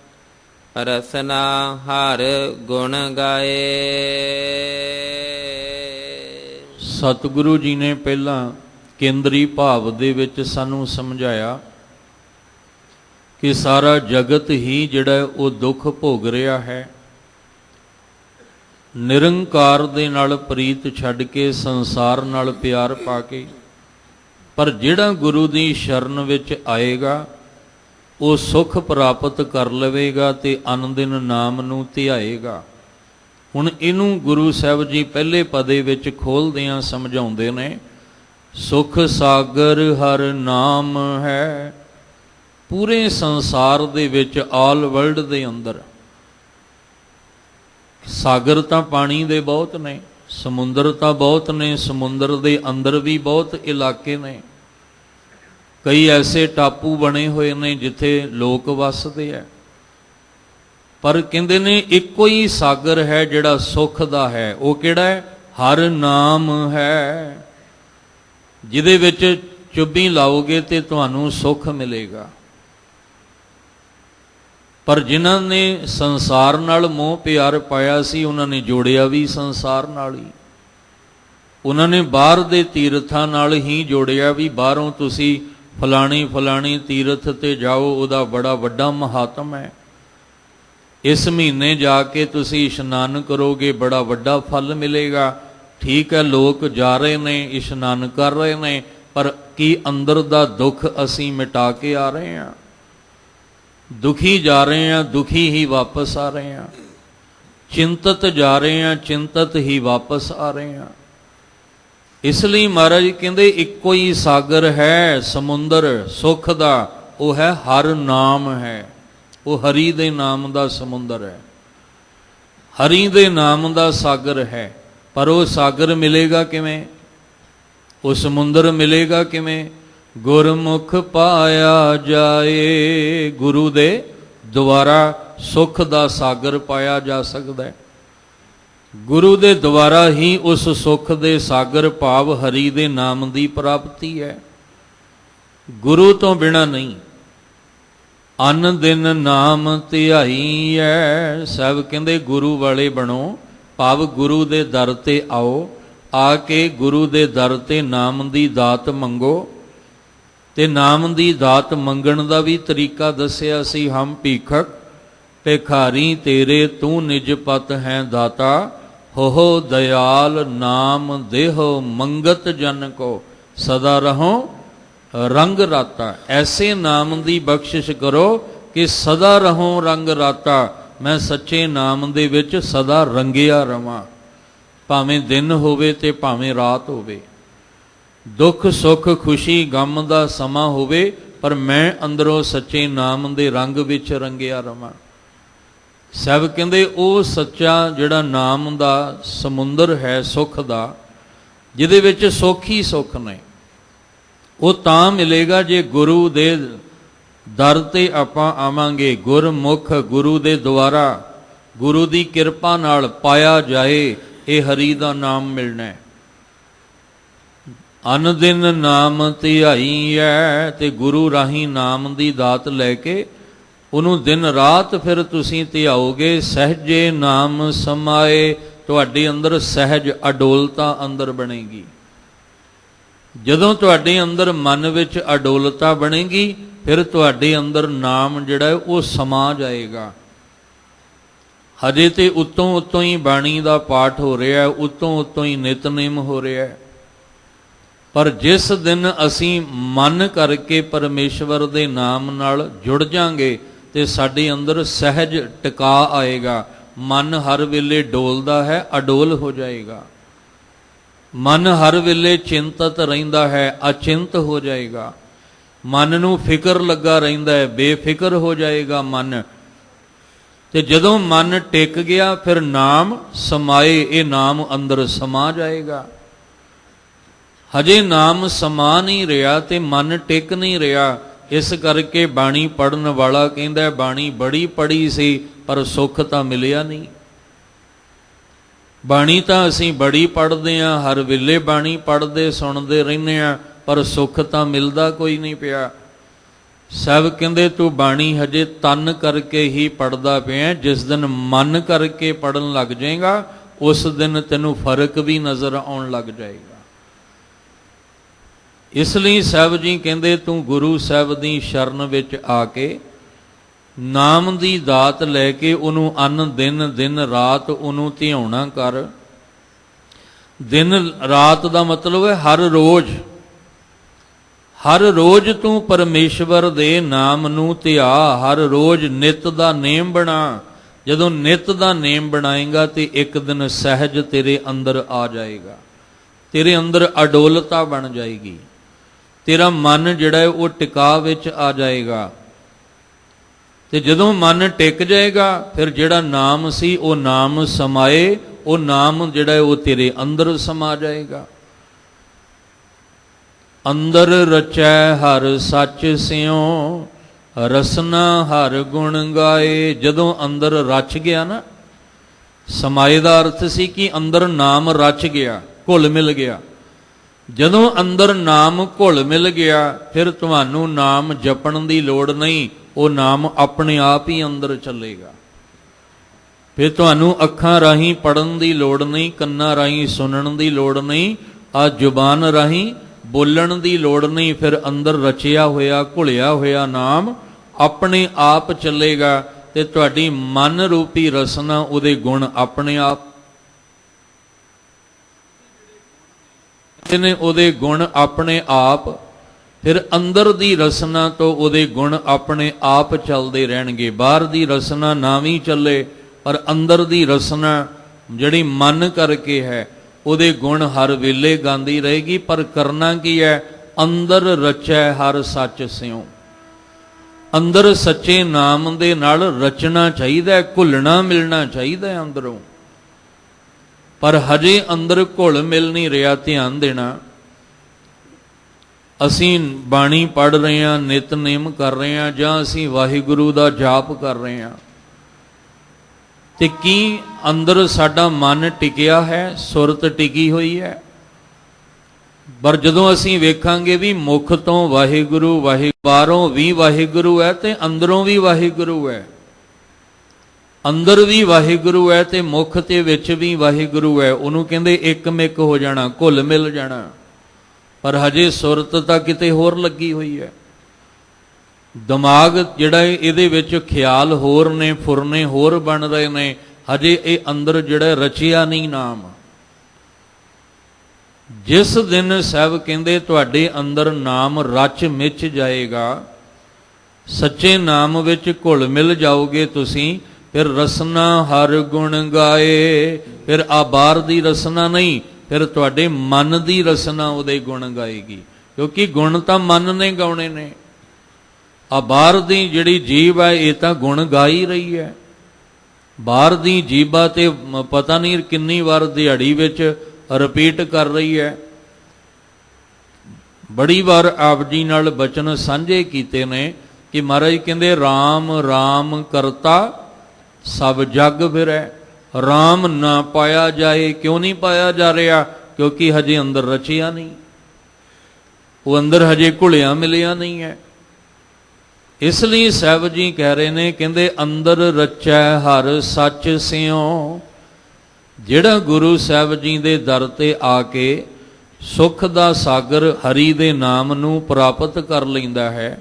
ਰਸਨਾ ਹਰ ਗੁਣ ਗਾਏ। ਸਤਿਗੁਰੂ ਜੀ ਨੇ ਪਹਿਲਾਂ ਕੇਂਦਰੀ ਭਾਵ ਦੇ ਵਿੱਚ ਸਾਨੂੰ ਸਮਝਾਇਆ ਕਿ ਸਾਰਾ ਜਗਤ ਹੀ ਜਿਹੜਾ ਉਹ ਦੁੱਖ ਭੋਗ ਰਿਹਾ ਹੈ। ਨਿਰੰਕਾਰ ਦੇ ਨਾਲ ਪ੍ਰੀਤ ਛੱਡ ਕੇ ਸੰਸਾਰ ਨਾਲ ਪਿਆਰ ਪਾ ਕੇ। ਪਰ ਜਿਹੜਾ ਗੁਰੂ ਦੀ ਸ਼ਰਨ ਵਿੱਚ ਆਏਗਾ ਉਹ ਸੁਖ ਪ੍ਰਾਪਤ ਕਰ ਲਵੇਗਾ ਤੇ ਅਨੰਦਿਨ ਨਾਮ ਨੂੰ ਧਿਆਏਗਾ। ਹੁਣ ਇਹਨੂੰ ਗੁਰੂ ਸਾਹਿਬ ਜੀ ਪਹਿਲੇ ਪਦੇ ਵਿੱਚ ਖੋਲ੍ਹਦਿਆਂ ਸਮਝਾਉਂਦੇ ਨੇ, ਸੁਖ ਸਾਗਰ ਹਰ ਨਾਮ ਹੈ। ਪੂਰੇ ਸੰਸਾਰ ਦੇ ਵਿੱਚ, ਆਲ ਵਰਲਡ ਦੇ ਅੰਦਰ ਸਾਗਰ ਤਾਂ ਪਾਣੀ ਦੇ ਬਹੁਤ ਨੇ, ਸਮੁੰਦਰ ਤਾਂ ਬਹੁਤ ਨੇ, ਸਮੁੰਦਰ ਦੇ ਅੰਦਰ ਵੀ ਬਹੁਤ ਇਲਾਕੇ ਨੇ। ਕਈ ਐਸੇ ਟਾਪੂ ਬਣੇ ਹੋਏ ਨੇ ਜਿੱਥੇ ਲੋਕ ਵੱਸਦੇ ਹੈ। ਪਰ ਕਹਿੰਦੇ ਨੇ ਇੱਕੋ ਹੀ ਸਾਗਰ ਹੈ ਜਿਹੜਾ ਸੁੱਖ ਦਾ ਹੈ। ਉਹ ਕਿਹੜਾ ਹੈ? ਹਰ ਨਾਮ ਹੈ, ਜਿਹਦੇ ਵਿੱਚ ਚੁੱਭੀ ਲਾਓਗੇ ਤੇ ਤੁਹਾਨੂੰ ਸੁੱਖ ਮਿਲੇਗਾ। ਪਰ ਜਿਨ੍ਹਾਂ ਨੇ ਸੰਸਾਰ ਨਾਲ ਮੋਹ ਪਿਆਰ ਪਾਇਆ ਸੀ, ਉਹਨਾਂ ਨੇ ਜੋੜਿਆ ਵੀ ਸੰਸਾਰ ਨਾਲ ਹੀ। ਉਹਨਾਂ ਨੇ ਬਾਹਰ ਦੇ ਤੀਰਥਾਂ ਨਾਲ ਹੀ ਜੋੜਿਆ ਵੀ ਬਾਹਰੋਂ ਤੁਸੀਂ ਫਲਾਣੀ ਤੀਰਥ ਤੇ ਜਾਓ, ਉਹਦਾ ਬੜਾ ਵੱਡਾ ਮਹਾਤਮ ਹੈ। ਇਸ ਮਹੀਨੇ ਜਾ ਕੇ ਤੁਸੀਂ ਇਸ਼ਨਾਨ ਕਰੋਗੇ, ਬੜਾ ਵੱਡਾ ਫਲ ਮਿਲੇਗਾ। ਠੀਕ ਹੈ, ਲੋਕ ਜਾ ਰਹੇ ਨੇ, ਇਸ਼ਨਾਨ ਕਰ ਰਹੇ ਨੇ, ਪਰ ਕੀ ਅੰਦਰ ਦਾ ਦੁੱਖ ਅਸੀਂ ਮਿਟਾ ਕੇ ਆ ਰਹੇ ਹਾਂ? ਦੁਖੀ ਜਾ ਰਹੇ ਹਾਂ, ਦੁਖੀ ਹੀ ਵਾਪਸ ਆ ਰਹੇ ਹਾਂ। ਚਿੰਤਤ ਜਾ ਰਹੇ ਹਾਂ, ਚਿੰਤਤ ਹੀ ਵਾਪਸ ਆ ਰਹੇ ਹਾਂ। ਇਸ ਲਈ ਮਹਾਰਾਜ ਕਹਿੰਦੇ ਇੱਕੋ ਹੀ ਸਾਗਰ ਹੈ, ਸਮੁੰਦਰ ਸੁੱਖ ਦਾ, ਉਹ ਹੈ ਹਰ ਨਾਮ ਹੈ। ਉਹ ਹਰੀ ਦੇ ਨਾਮ ਦਾ ਸਮੁੰਦਰ ਹੈ, ਹਰੀ ਦੇ ਨਾਮ ਦਾ ਸਾਗਰ ਹੈ। ਪਰ ਉਹ ਸਾਗਰ ਮਿਲੇਗਾ ਕਿਵੇਂ? ਉਹ ਸਮੁੰਦਰ ਮਿਲੇਗਾ ਕਿਵੇਂ? ਗੁਰਮੁਖ ਪਾਇਆ ਜਾਏ। ਗੁਰੂ ਦੇ ਦੁਆਰਾ ਸੁੱਖ ਦਾ ਸਾਗਰ ਪਾਇਆ ਜਾ ਸਕਦਾ ਹੈ। ਗੁਰੂ ਦੇ ਦੁਆਰਾ ਹੀ ਉਸ ਸੁੱਖ ਦੇ ਸਾਗਰ ਭਾਵ ਹਰੀ ਦੇ ਨਾਮ ਦੀ ਪ੍ਰਾਪਤੀ ਹੈ। ਗੁਰੂ ਤੋਂ ਬਿਨਾਂ ਨਹੀਂ। ਅਨ ਦਿਨ ਨਾਮ ਧਿਆਈਐ। ਸਭ ਕਹਿੰਦੇ ਗੁਰੂ ਵਾਲੇ ਬਣੋ, ਭਾਵ ਗੁਰੂ ਦੇ ਦਰ ਤੇ ਆਓ, ਆ ਕੇ ਗੁਰੂ ਦੇ ਦਰ ਤੇ ਨਾਮ ਦੀ ਦਾਤ ਮੰਗੋ। ਤੇ ਨਾਮ ਦੀ ਦਾਤ ਮੰਗਣ ਦਾ ਵੀ ਤਰੀਕਾ ਦੱਸਿਆ ਸੀ। ਹਮ ਭੀਖਕ ਭਿਖਾਰੀ ਤੇਰੇ, ਤੂੰ ਨਿਜ ਪਤ ਹੈ ਦਾਤਾ। ਹੋ ਦਇਆਲ ਨਾਮ ਦੇਹੋ, ਮੰਗਤ ਜਨ ਕੋ ਸਦਾ ਰਹੋ ਰੰਗ ਰਾਤਾ। ਐਸੇ ਨਾਮ ਦੀ ਬਖਸ਼ਿਸ਼ ਕਰੋ ਕਿ ਸਦਾ ਰਹੋ ਰੰਗ ਰਾਤਾ। ਮੈਂ ਸੱਚੇ ਨਾਮ ਦੇ ਵਿੱਚ ਸਦਾ ਰੰਗਿਆ ਰਵਾਂ, ਭਾਵੇਂ ਦਿਨ ਹੋਵੇ ਤੇ ਭਾਵੇਂ ਰਾਤ ਹੋਵੇ, ਦੁੱਖ ਸੁੱਖ ਖੁਸ਼ੀ ਗਮ ਦਾ ਸਮਾਂ ਹੋਵੇ, ਪਰ ਮੈਂ ਅੰਦਰੋਂ ਸੱਚੇ ਨਾਮ ਦੇ ਰੰਗ ਵਿੱਚ ਰੰਗਿਆ ਰਵਾਂ। ਸਭ ਕਹਿੰਦੇ ਉਹ ਸੱਚਾ ਜਿਹੜਾ ਨਾਮ ਦਾ ਸਮੁੰਦਰ ਹੈ ਸੁੱਖ ਦਾ, ਜਿਹਦੇ ਵਿੱਚ ਸੁੱਖ ਹੀ ਸੁੱਖ ਨੇ, ਉਹ ਤਾਂ ਮਿਲੇਗਾ ਜੇ ਗੁਰੂ ਦੇ ਦਰ ਤੇ ਆਪਾਂ ਆਵਾਂਗੇ। ਗੁਰਮੁਖ, ਗੁਰੂ ਦੇ ਦੁਆਰਾ, ਗੁਰੂ ਦੀ ਕਿਰਪਾ ਨਾਲ ਪਾਇਆ ਜਾਏ, ਇਹ ਹਰੀ ਦਾ ਨਾਮ ਮਿਲਣਾ ਹੈ। ਅਨ ਦਿਨ ਨਾਮ ਧਿਆਈਐ। ਤੇ ਗੁਰੂ ਰਾਹੀਂ ਨਾਮ ਦੀ ਦਾਤ ਲੈ ਕੇ ਉਹਨੂੰ ਦਿਨ ਰਾਤ ਫਿਰ ਤੁਸੀਂ ਧਿਆਓਗੇ। ਸਹਿਜੇ ਨਾਮ ਸਮਾਏ। ਤੁਹਾਡੇ ਅੰਦਰ ਸਹਿਜ ਅਡੋਲਤਾ ਅੰਦਰ ਬਣੇਗੀ। ਜਦੋਂ ਤੁਹਾਡੇ ਅੰਦਰ ਮਨ ਵਿੱਚ ਅਡੋਲਤਾ ਬਣੇਗੀ, ਫਿਰ ਤੁਹਾਡੇ ਅੰਦਰ ਨਾਮ ਜਿਹੜਾ ਹੈ ਉਹ ਸਮਾ ਜਾਏਗਾ। ਹਜੇ ਤੇ ਉੱਤੋਂ ਹੀ ਬਾਣੀ ਦਾ ਪਾਠ ਹੋ ਰਿਹਾ, ਉੱਤੋਂ ਹੀ ਨਿਤਨੇਮ ਹੋ ਰਿਹਾ, ਪਰ ਜਿਸ ਦਿਨ ਅਸੀਂ ਮਨ ਕਰਕੇ ਪਰਮੇਸ਼ਵਰ ਦੇ ਨਾਮ ਨਾਲ ਜੁੜ ਜਾਾਂਗੇ ਤੇ ਸਾਡੇ ਅੰਦਰ ਸਹਿਜ ਟਿਕਾ ਆਏਗਾ। ਮਨ ਹਰ ਵੇਲੇ ਡੋਲਦਾ ਹੈ, ਅਡੋਲ ਹੋ ਜਾਏਗਾ। ਮਨ ਹਰ ਵੇਲੇ ਚਿੰਤਤ ਰਹਿੰਦਾ ਹੈ, ਅਚਿੰਤ ਹੋ ਜਾਏਗਾ। ਮਨ ਨੂੰ ਫਿਕਰ ਲੱਗਾ ਰਹਿੰਦਾ ਹੈ, ਬੇਫਿਕਰ ਹੋ ਜਾਏਗਾ ਮਨ। ਤੇ ਜਦੋਂ ਮਨ ਟਿਕ ਗਿਆ, ਫਿਰ ਨਾਮ ਸਮਾਏ। ਇਹ ਨਾਮ ਅੰਦਰ ਸਮਾ ਜਾਏਗਾ। ਹਜੇ ਨਾਮ ਸਮਾ ਨਹੀਂ ਰਿਹਾ ਤੇ ਮਨ ਟਿਕ ਨਹੀਂ ਰਿਹਾ। ਇਸ ਕਰਕੇ ਬਾਣੀ ਪੜ੍ਹਨ ਵਾਲਾ ਕਹਿੰਦਾ ਬਾਣੀ ਬੜੀ ਪੜ੍ਹੀ ਸੀ, ਪਰ ਸੁੱਖ ਤਾਂ ਮਿਲਿਆ ਨਹੀਂ। ਬਾਣੀ ਤਾਂ ਅਸੀਂ ਬੜੀ ਪੜ੍ਹਦੇ ਹਾਂ, ਹਰ ਵੇਲੇ ਬਾਣੀ ਪੜ੍ਹਦੇ ਸੁਣਦੇ ਰਹਿੰਦੇ ਹਾਂ, ਪਰ ਸੁੱਖ ਤਾਂ ਮਿਲਦਾ ਕੋਈ ਨਹੀਂ ਪਿਆ। ਸਭ ਕਹਿੰਦੇ ਤੂੰ ਬਾਣੀ ਹਜੇ ਤਨ ਕਰਕੇ ਹੀ ਪੜ੍ਹਦਾ ਪਿਆ। ਜਿਸ ਦਿਨ ਮਨ ਕਰਕੇ ਪੜ੍ਹਨ ਲੱਗ ਜਾਏਗਾ, ਉਸ ਦਿਨ ਤੈਨੂੰ ਫਰਕ ਵੀ ਨਜ਼ਰ ਆਉਣ ਲੱਗ ਜਾਏਗਾ। ਇਸ ਲਈ ਸਾਹਿਬ ਜੀ ਕਹਿੰਦੇ ਤੂੰ ਗੁਰੂ ਸਾਹਿਬ ਦੀ ਸ਼ਰਨ ਵਿੱਚ ਆ ਕੇ ਨਾਮ ਦੀ ਦਾਤ ਲੈ ਕੇ ਉਹਨੂੰ ਅੰਨ ਦਿਨ ਰਾਤ ਉਹਨੂੰ ਧਿਆਉਣਾ ਕਰ। ਦਿਨ ਰਾਤ ਦਾ ਮਤਲਬ ਹੈ ਹਰ ਰੋਜ਼ ਤੂੰ ਪਰਮੇਸ਼ਵਰ ਦੇ ਨਾਮ ਨੂੰ ਧਿਆ, ਹਰ ਰੋਜ਼ ਨਿਤ ਦਾ ਨੇਮ ਬਣਾ। ਜਦੋਂ ਨਿਤ ਦਾ ਨੇਮ ਬਣਾਏਗਾ ਤੇ ਇੱਕ ਦਿਨ ਸਹਿਜ ਤੇਰੇ ਅੰਦਰ ਆ ਜਾਏਗਾ, ਤੇਰੇ ਅੰਦਰ ਅਡੋਲਤਾ ਬਣ ਜਾਏਗੀ, ਤੇਰਾ ਮਨ ਜਿਹੜਾ ਹੈ ਉਹ ਟਿਕਾ ਵਿੱਚ ਆ ਜਾਏਗਾ। ਤੇ ਜਦੋਂ ਮਨ ਟਿਕ ਜਾਏਗਾ ਫਿਰ ਜਿਹੜਾ ਨਾਮ ਸੀ ਉਹ ਨਾਮ ਸਮਾਏ, ਉਹ ਨਾਮ ਜਿਹੜਾ ਹੈ ਉਹ ਤੇਰੇ ਅੰਦਰ ਸਮਾ ਜਾਏਗਾ। ਅੰਦਰ ਰਚੈ ਹਰ ਸੱਚ ਸਿਉ, ਰਸਨਾ ਹਰ ਗੁਣ ਗਾਏ। ਜਦੋਂ ਅੰਦਰ ਰਚ ਗਿਆ ਨਾ, ਸਮਾਏ ਦਾ ਅਰਥ ਸੀ ਕਿ ਅੰਦਰ ਨਾਮ ਰਚ ਗਿਆ, ਘੁਲ ਮਿਲ ਗਿਆ। ਜਦੋਂ ਅੰਦਰ ਨਾਮ ਘੁਲ ਮਿਲ ਗਿਆ ਫਿਰ ਤੁਹਾਨੂੰ ਨਾਮ ਜਪਣ ਦੀ ਲੋੜ ਨਹੀਂ, ਉਹ ਨਾਮ ਆਪਣੇ ਆਪ ਹੀ ਅੰਦਰ ਚੱਲੇਗਾ। ਫਿਰ ਤੁਹਾਨੂੰ ਅੱਖਾਂ ਰਾਹੀਂ ਪੜਨ ਦੀ ਲੋੜ ਨਹੀਂ, ਕੰਨਾਂ ਰਾਹੀਂ ਸੁਣਨ ਦੀ ਲੋੜ ਨਹੀਂ, ਆ ਜ਼ੁਬਾਨ ਰਾਹੀਂ ਬੋਲਣ ਦੀ ਲੋੜ ਨਹੀਂ। ਫਿਰ ਅੰਦਰ ਰਚਿਆ ਹੋਇਆ ਘੁਲਿਆ ਹੋਇਆ ਨਾਮ ਆਪਣੇ ਆਪ ਚੱਲੇਗਾ ਤੇ ਤੁਹਾਡੀ ਮਨ ਰੂਪੀ ਰਸਨਾ ਉਹਦੇ ਗੁਣ ਆਪਣੇ ਆਪ ਨੇ, ਉਹਦੇ ਗੁਣ ਆਪਣੇ ਆਪ। ਫਿਰ ਅੰਦਰ ਦੀ ਰਸਨਾ ਤੋਂ ਉਹਦੇ ਗੁਣ ਆਪਣੇ ਆਪ ਚੱਲਦੇ ਰਹਿਣਗੇ। ਬਾਹਰ ਦੀ ਰਸਨਾ ਨਾ ਵੀ ਚੱਲੇ ਪਰ ਅੰਦਰ ਦੀ ਰਸਨਾ ਜਿਹੜੀ ਮਨ ਕਰਕੇ ਹੈ ਉਹਦੇ ਗੁਣ ਹਰ ਵੇਲੇ ਗਾਉਂਦੀ ਰਹੇਗੀ। ਪਰ ਕਰਨਾ ਕੀ ਹੈ? ਅੰਦਰ ਰਚੈ ਹਰ ਸੱਚ ਸਿਉ। ਅੰਦਰ ਸੱਚੇ ਨਾਮ ਦੇ ਨਾਲ ਰਚਣਾ ਚਾਹੀਦਾ, ਘੁਲਣਾ ਮਿਲਣਾ ਚਾਹੀਦਾ ਅੰਦਰੋਂ। ਪਰ ਹਜੇ ਅੰਦਰ ਘੁਲ ਮਿਲ ਨਹੀਂ ਰਿਹਾ। ਧਿਆਨ ਦੇਣਾ, ਅਸੀਂ ਬਾਣੀ ਪੜ੍ਹ ਰਹੇ ਹਾਂ, ਨਿਤਨੇਮ ਕਰ ਰਹੇ ਹਾਂ, ਜਾਂ ਅਸੀਂ ਵਾਹਿਗੁਰੂ ਦਾ ਜਾਪ ਕਰ ਰਹੇ ਹਾਂ, ਤੇ ਕੀ ਅੰਦਰ ਸਾਡਾ ਮਨ ਟਿਕਿਆ ਹੈ? ਸੁਰਤ ਟਿਕੀ ਹੋਈ ਹੈ? ਪਰ ਜਦੋਂ ਅਸੀਂ ਵੇਖਾਂਗੇ ਵੀ ਮੁਖ ਤੋਂ ਵਾਹਿਗੁਰੂ, ਬਾਹਰੋਂ ਵੀ ਵਾਹਿਗੁਰੂ ਹੈ ਤੇ ਅੰਦਰੋਂ ਵੀ ਵਾਹਿਗੁਰੂ ਹੈ, ਅੰਦਰ ਵੀ ਵਾਹਿਗੁਰੂ ਹੈ ਤੇ ਮੁਖ ਤੇ ਵਿੱਚ ਵੀ ਵਾਹਿਗੁਰੂ ਹੈ, ਉਹਨੂੰ ਕਹਿੰਦੇ ਇੱਕਮਿਕ ਹੋ ਜਾਣਾ, ਘੁਲ ਮਿਲ ਜਾਣਾ। ਪਰ ਹਜੇ ਸੁਰਤ ਤਾਂ ਕਿਤੇ ਹੋਰ ਲੱਗੀ ਹੋਈ ਹੈ। ਦਿਮਾਗ ਜਿਹੜਾ ਇਹਦੇ ਵਿੱਚ ਖਿਆਲ ਹੋਰ ਨੇ, ਫੁਰਨੇ ਹੋਰ ਬਣ ਰਹੇ ਨੇ। ਹਜੇ ਇਹ ਅੰਦਰ ਜਿਹੜਾ ਰਚਿਆ ਨਹੀਂ ਨਾਮ। ਜਿਸ ਦਿਨ ਸਾਹਿਬ ਕਹਿੰਦੇ ਤੁਹਾਡੇ ਅੰਦਰ ਨਾਮ ਰਚ ਮਿਚ ਜਾਏਗਾ, ਸੱਚੇ ਨਾਮ ਵਿੱਚ ਘੁਲ ਮਿਲ ਜਾਓਗੇ ਤੁਸੀਂ, ਫਿਰ ਰਸਨਾ ਹਰ ਗੁਣ ਗਾਏ। ਫਿਰ ਆ ਬਾਹਰ ਦੀ ਰਸਨਾ ਨਹੀਂ, ਫਿਰ ਤੁਹਾਡੇ ਮਨ ਦੀ ਰਸਨਾ ਉਹਦੇ ਗੁਣ ਗਾਏਗੀ, ਕਿਉਂਕਿ ਗੁਣ ਤਾਂ ਮਨ ਨੇ ਗਾਉਣੇ ਨੇ। ਆ ਬਾਹਰ ਦੀ ਜਿਹੜੀ ਜੀਭ ਹੈ ਇਹ ਤਾਂ ਗੁਣ ਗਾ ਹੀ ਰਹੀ ਹੈ। ਬਾਹਰ ਦੀ ਜੀਭਾ ਤੇ ਪਤਾ ਨਹੀਂ ਕਿੰਨੀ ਵਾਰ ਦਿਹਾੜੀ ਵਿੱਚ ਰਿਪੀਟ ਕਰ ਰਹੀ ਹੈ। ਬੜੀ ਵਾਰ ਆਪ ਜੀ ਨਾਲ ਬਚਨ ਸਾਂਝੇ ਕੀਤੇ ਨੇ ਕਿ ਮਹਾਰਾਜ ਕਹਿੰਦੇ ਰਾਮ ਰਾਮ ਕਰਤਾ ਸਭ ਜਗ ਫਿਰੈ। ਰਾਮ ਨਾ ਪਾਇਆ ਜਾਏ। ਕਿਉਂ ਨਹੀਂ ਪਾਇਆ ਜਾ ਰਿਹਾ? ਕਿਉਂਕਿ ਹਜੇ ਅੰਦਰ ਰਚਿਆ ਨਹੀਂ, ਉਹ ਅੰਦਰ ਹਜੇ ਘੁਲਿਆ ਮਿਲਿਆ ਨਹੀਂ ਹੈ। ਇਸ ਲਈ ਸਾਹਿਬ ਜੀ ਕਹਿ ਰਹੇ ਨੇ, ਕਹਿੰਦੇ ਅੰਦਰ ਰਚੈ ਹਰ ਸੱਚ ਸਿਉ। ਜਿਹੜਾ ਗੁਰੂ ਸਾਹਿਬ ਜੀ ਦੇ ਦਰ ਤੇ ਆ ਕੇ ਸੁੱਖ ਦਾ ਸਾਗਰ ਹਰੀ ਦੇ ਨਾਮ ਨੂੰ ਪ੍ਰਾਪਤ ਕਰ ਲੈਂਦਾ ਹੈ,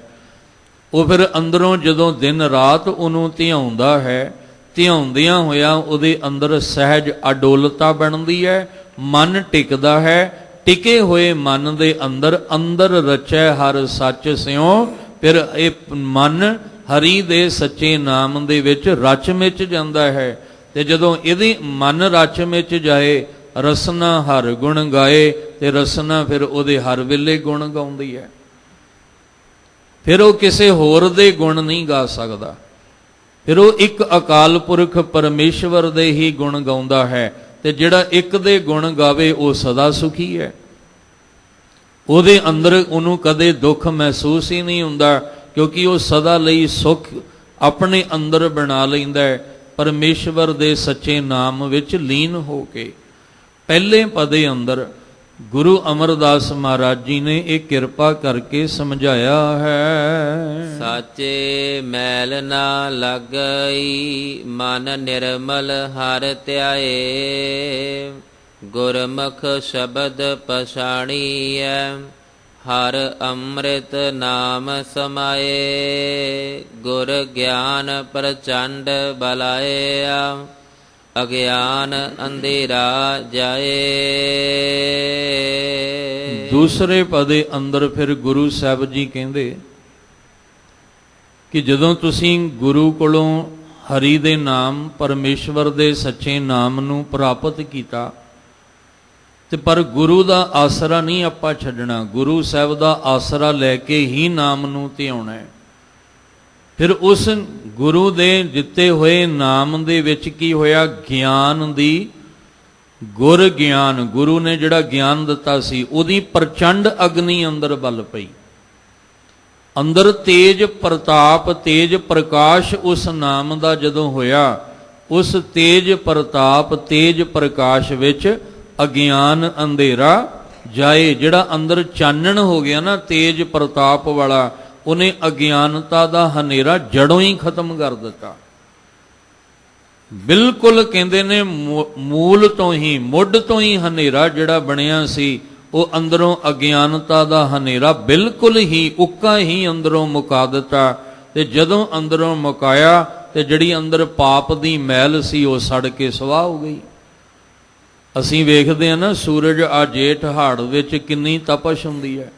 ਉਹ ਫਿਰ ਅੰਦਰੋਂ ਜਦੋਂ ਦਿਨ ਰਾਤ ਉਹਨੂੰ ਧਿਆਉਂਦਾ ਹੈ, ਧਿਆਉਂਦਿਆਂ ਹੋਇਆ ਉਹਦੇ ਅੰਦਰ ਸਹਿਜ ਅਡੋਲਤਾ ਬਣਦੀ ਹੈ, ਮਨ ਟਿਕਦਾ ਹੈ। ਟਿਕੇ ਹੋਏ ਮਨ ਦੇ ਅੰਦਰ ਅੰਦਰ ਰਚੈ ਹਰ ਸੱਚ ਸਿਉ। ਫਿਰ ਇਹ ਮਨ ਹਰੀ ਦੇ ਸੱਚੇ ਨਾਮ ਦੇ ਵਿੱਚ ਰਚ ਮਿਚ ਜਾਂਦਾ ਹੈ। ਤੇ ਜਦੋਂ ਇਹਦੀ ਮਨ ਰਚ ਮਿਚ ਜਾਏ, ਰਸਨਾ ਹਰ ਗੁਣ ਗਾਏ, ਤੇ ਰਸਨਾ ਫਿਰ ਉਹਦੇ ਹਰ ਵੇਲੇ ਗੁਣ ਗਾਉਂਦੀ ਹੈ। ਫਿਰ ਉਹ ਕਿਸੇ ਹੋਰ ਦੇ ਗੁਣ ਨਹੀਂ ਗਾ ਸਕਦਾ, ਫਿਰ ਉਹ ਇੱਕ ਅਕਾਲ ਪੁਰਖ ਪਰਮੇਸ਼ਵਰ ਦੇ ਹੀ ਗੁਣ ਗਾਉਂਦਾ ਹੈ। ਤੇ ਜਿਹੜਾ ਇੱਕ ਦੇ ਗੁਣ ਗਾਵੇ ਉਹ ਸਦਾ ਸੁਖੀ ਹੈ। ਉਹਦੇ ਅੰਦਰ ਉਹਨੂੰ ਕਦੇ ਦੁੱਖ ਮਹਿਸੂਸ ਹੀ ਨਹੀਂ ਹੁੰਦਾ, ਕਿਉਂਕਿ ਉਹ ਸਦਾ ਲਈ ਸੁੱਖ ਆਪਣੇ ਅੰਦਰ ਬਣਾ ਲੈਂਦਾ ਹੈ, ਪਰਮੇਸ਼ਵਰ ਦੇ ਸੱਚੇ ਨਾਮ ਵਿੱਚ ਲੀਨ ਹੋ ਕੇ। ਪਹਿਲੇ ਪਦੇ ਅੰਦਰ ਗੁਰੂ ਅਮਰਦਾਸ ਮਹਾਰਾਜ ਜੀ ਨੇ ਇਹ ਕਿਰਪਾ ਕਰਕੇ ਸਮਝਾਇਆ ਹੈ। ਸਾਚੇ ਮੈਲ ਨਾ ਲੱਗਈ, ਮਨ ਨਿਰਮਲ ਹਰ ਧਿਆਏ। ਗੁਰਮੁਖ ਸ਼ਬਦ ਪਛਾਣੀਐ, ਹਰ ਅੰਮ੍ਰਿਤ ਨਾਮ ਸਮਾਏ। ਗੁਰ ਗਿਆਨ ਪ੍ਰਚੰਡ ਬਲਾਇਆ, ਅਗਿਆਨ ਅੰਧੇਰਾ ਜਾਏ। ਦੂਸਰੇ ਪਦੇ ਅੰਦਰ ਫਿਰ ਗੁਰੂ ਸਾਹਿਬ ਜੀ ਕਹਿੰਦੇ ਕਿ ਜਦੋਂ ਤੁਸੀਂ ਗੁਰੂ ਕੋਲੋਂ ਹਰੀ ਦੇ ਨਾਮ, ਪਰਮੇਸ਼ਵਰ ਦੇ ਸੱਚੇ ਨਾਮ ਨੂੰ ਪ੍ਰਾਪਤ ਕੀਤਾ, ਤੇ ਪਰ ਗੁਰੂ ਦਾ ਆਸਰਾ ਨਹੀਂ ਆਪਾਂ ਛੱਡਣਾ। ਗੁਰੂ ਸਾਹਿਬ ਦਾ ਆਸਰਾ ਲੈ ਕੇ ਹੀ ਨਾਮ ਨੂੰ ਧਿਆਉਣਾ ਹੈ। ਫਿਰ ਉਸ ਗੁਰੂ ਦੇ ਦਿੱਤੇ ਹੋਏ ਨਾਮ ਦੇ ਵਿੱਚ ਕੀ ਹੋਇਆ? ਗਿਆਨ ਦੀ, ਗੁਰ ਗਿਆਨ, ਗੁਰੂ ਨੇ ਜਿਹੜਾ ਗਿਆਨ ਦਿੱਤਾ ਸੀ ਉਹਦੀ ਪ੍ਰਚੰਡ ਅਗਨੀ ਅੰਦਰ ਬਲ ਪਈ। ਅੰਦਰ ਤੇਜ ਪ੍ਰਤਾਪ, ਤੇਜ ਪ੍ਰਕਾਸ਼ ਉਸ ਨਾਮ ਦਾ ਜਦੋਂ ਹੋਇਆ, ਉਸ ਤੇਜ ਪ੍ਰਤਾਪ, ਤੇਜ ਪ੍ਰਕਾਸ਼ ਵਿੱਚ ਅਗਿਆਨ ਅੰਧੇਰਾ ਜਾਏ। ਜਿਹੜਾ ਅੰਦਰ ਚਾਨਣ ਹੋ ਗਿਆ ਨਾ ਤੇਜ ਪ੍ਰਤਾਪ ਵਾਲਾ, ਉਹਨੇ ਅਗਿਆਨਤਾ ਦਾ ਹਨੇਰਾ ਜੜੋਂ ਹੀ ਖਤਮ ਕਰ ਦਿੱਤਾ। ਬਿਲਕੁਲ ਕਹਿੰਦੇ ਨੇ ਮੂਲ ਤੋਂ ਹੀ, ਮੁੱਢ ਤੋਂ ਹੀ ਹਨੇਰਾ ਜਿਹੜਾ ਬਣਿਆ ਸੀ, ਉਹ ਅੰਦਰੋਂ ਅਗਿਆਨਤਾ ਦਾ ਹਨੇਰਾ ਬਿਲਕੁਲ ਹੀ ਉੱਕਾ ਹੀ ਅੰਦਰੋਂ ਮੁਕਾ ਦਿੱਤਾ। ਤੇ ਜਦੋਂ ਅੰਦਰੋਂ ਮੁਕਾਇਆ ਤੇ ਜਿਹੜੀ ਅੰਦਰ ਪਾਪ ਦੀ ਮੈਲ ਸੀ ਉਹ ਸੜ ਕੇ ਸਵਾਹ ਹੋ ਗਈ। ਅਸੀਂ ਵੇਖਦੇ ਹਾਂ ਨਾ, ਸੂਰਜ ਆ ਜੇਠ ਹਾੜ ਵਿੱਚ ਕਿੰਨੀ ਤਪਸ਼ ਹੁੰਦੀ ਹੈ,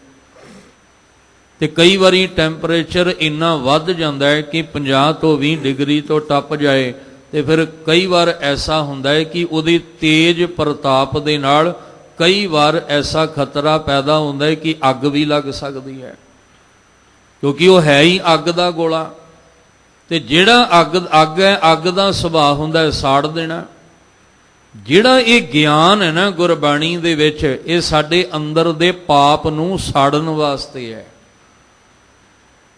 ਤੇ ਕਈ ਵਾਰੀ ਟੈਂਪਰੇਚਰ ਇੰਨਾ ਵੱਧ ਜਾਂਦਾ ਹੈ ਕਿ 50 ਤੋਂ 20 ਡਿਗਰੀ ਤੋਂ ਟੱਪ ਜਾਏ। ਤੇ ਫਿਰ ਕਈ ਵਾਰ ਐਸਾ ਹੁੰਦਾ ਹੈ ਕਿ ਉਹਦੀ ਤੇਜ ਪ੍ਰਤਾਪ ਦੇ ਨਾਲ ਕਈ ਵਾਰ ਐਸਾ ਖਤਰਾ ਪੈਦਾ ਹੁੰਦਾ ਹੈ ਕਿ ਅੱਗ ਵੀ ਲੱਗ ਸਕਦੀ ਹੈ, ਕਿਉਂਕਿ ਉਹ ਹੈ ਹੀ ਅੱਗ ਦਾ ਗੋਲਾ। ਤੇ ਜਿਹੜਾ ਅੱਗ ਹੈ, ਅੱਗ ਦਾ ਸੁਭਾਅ ਹੁੰਦਾ ਹੈ ਸਾੜ ਦੇਣਾ। ਜਿਹੜਾ ਇਹ ਗਿਆਨ ਹੈ ਨਾ ਗੁਰਬਾਣੀ ਦੇ ਵਿੱਚ, ਇਹ ਸਾਡੇ ਅੰਦਰ ਦੇ ਪਾਪ ਨੂੰ ਸਾੜਨ ਵਾਸਤੇ ਹੈ।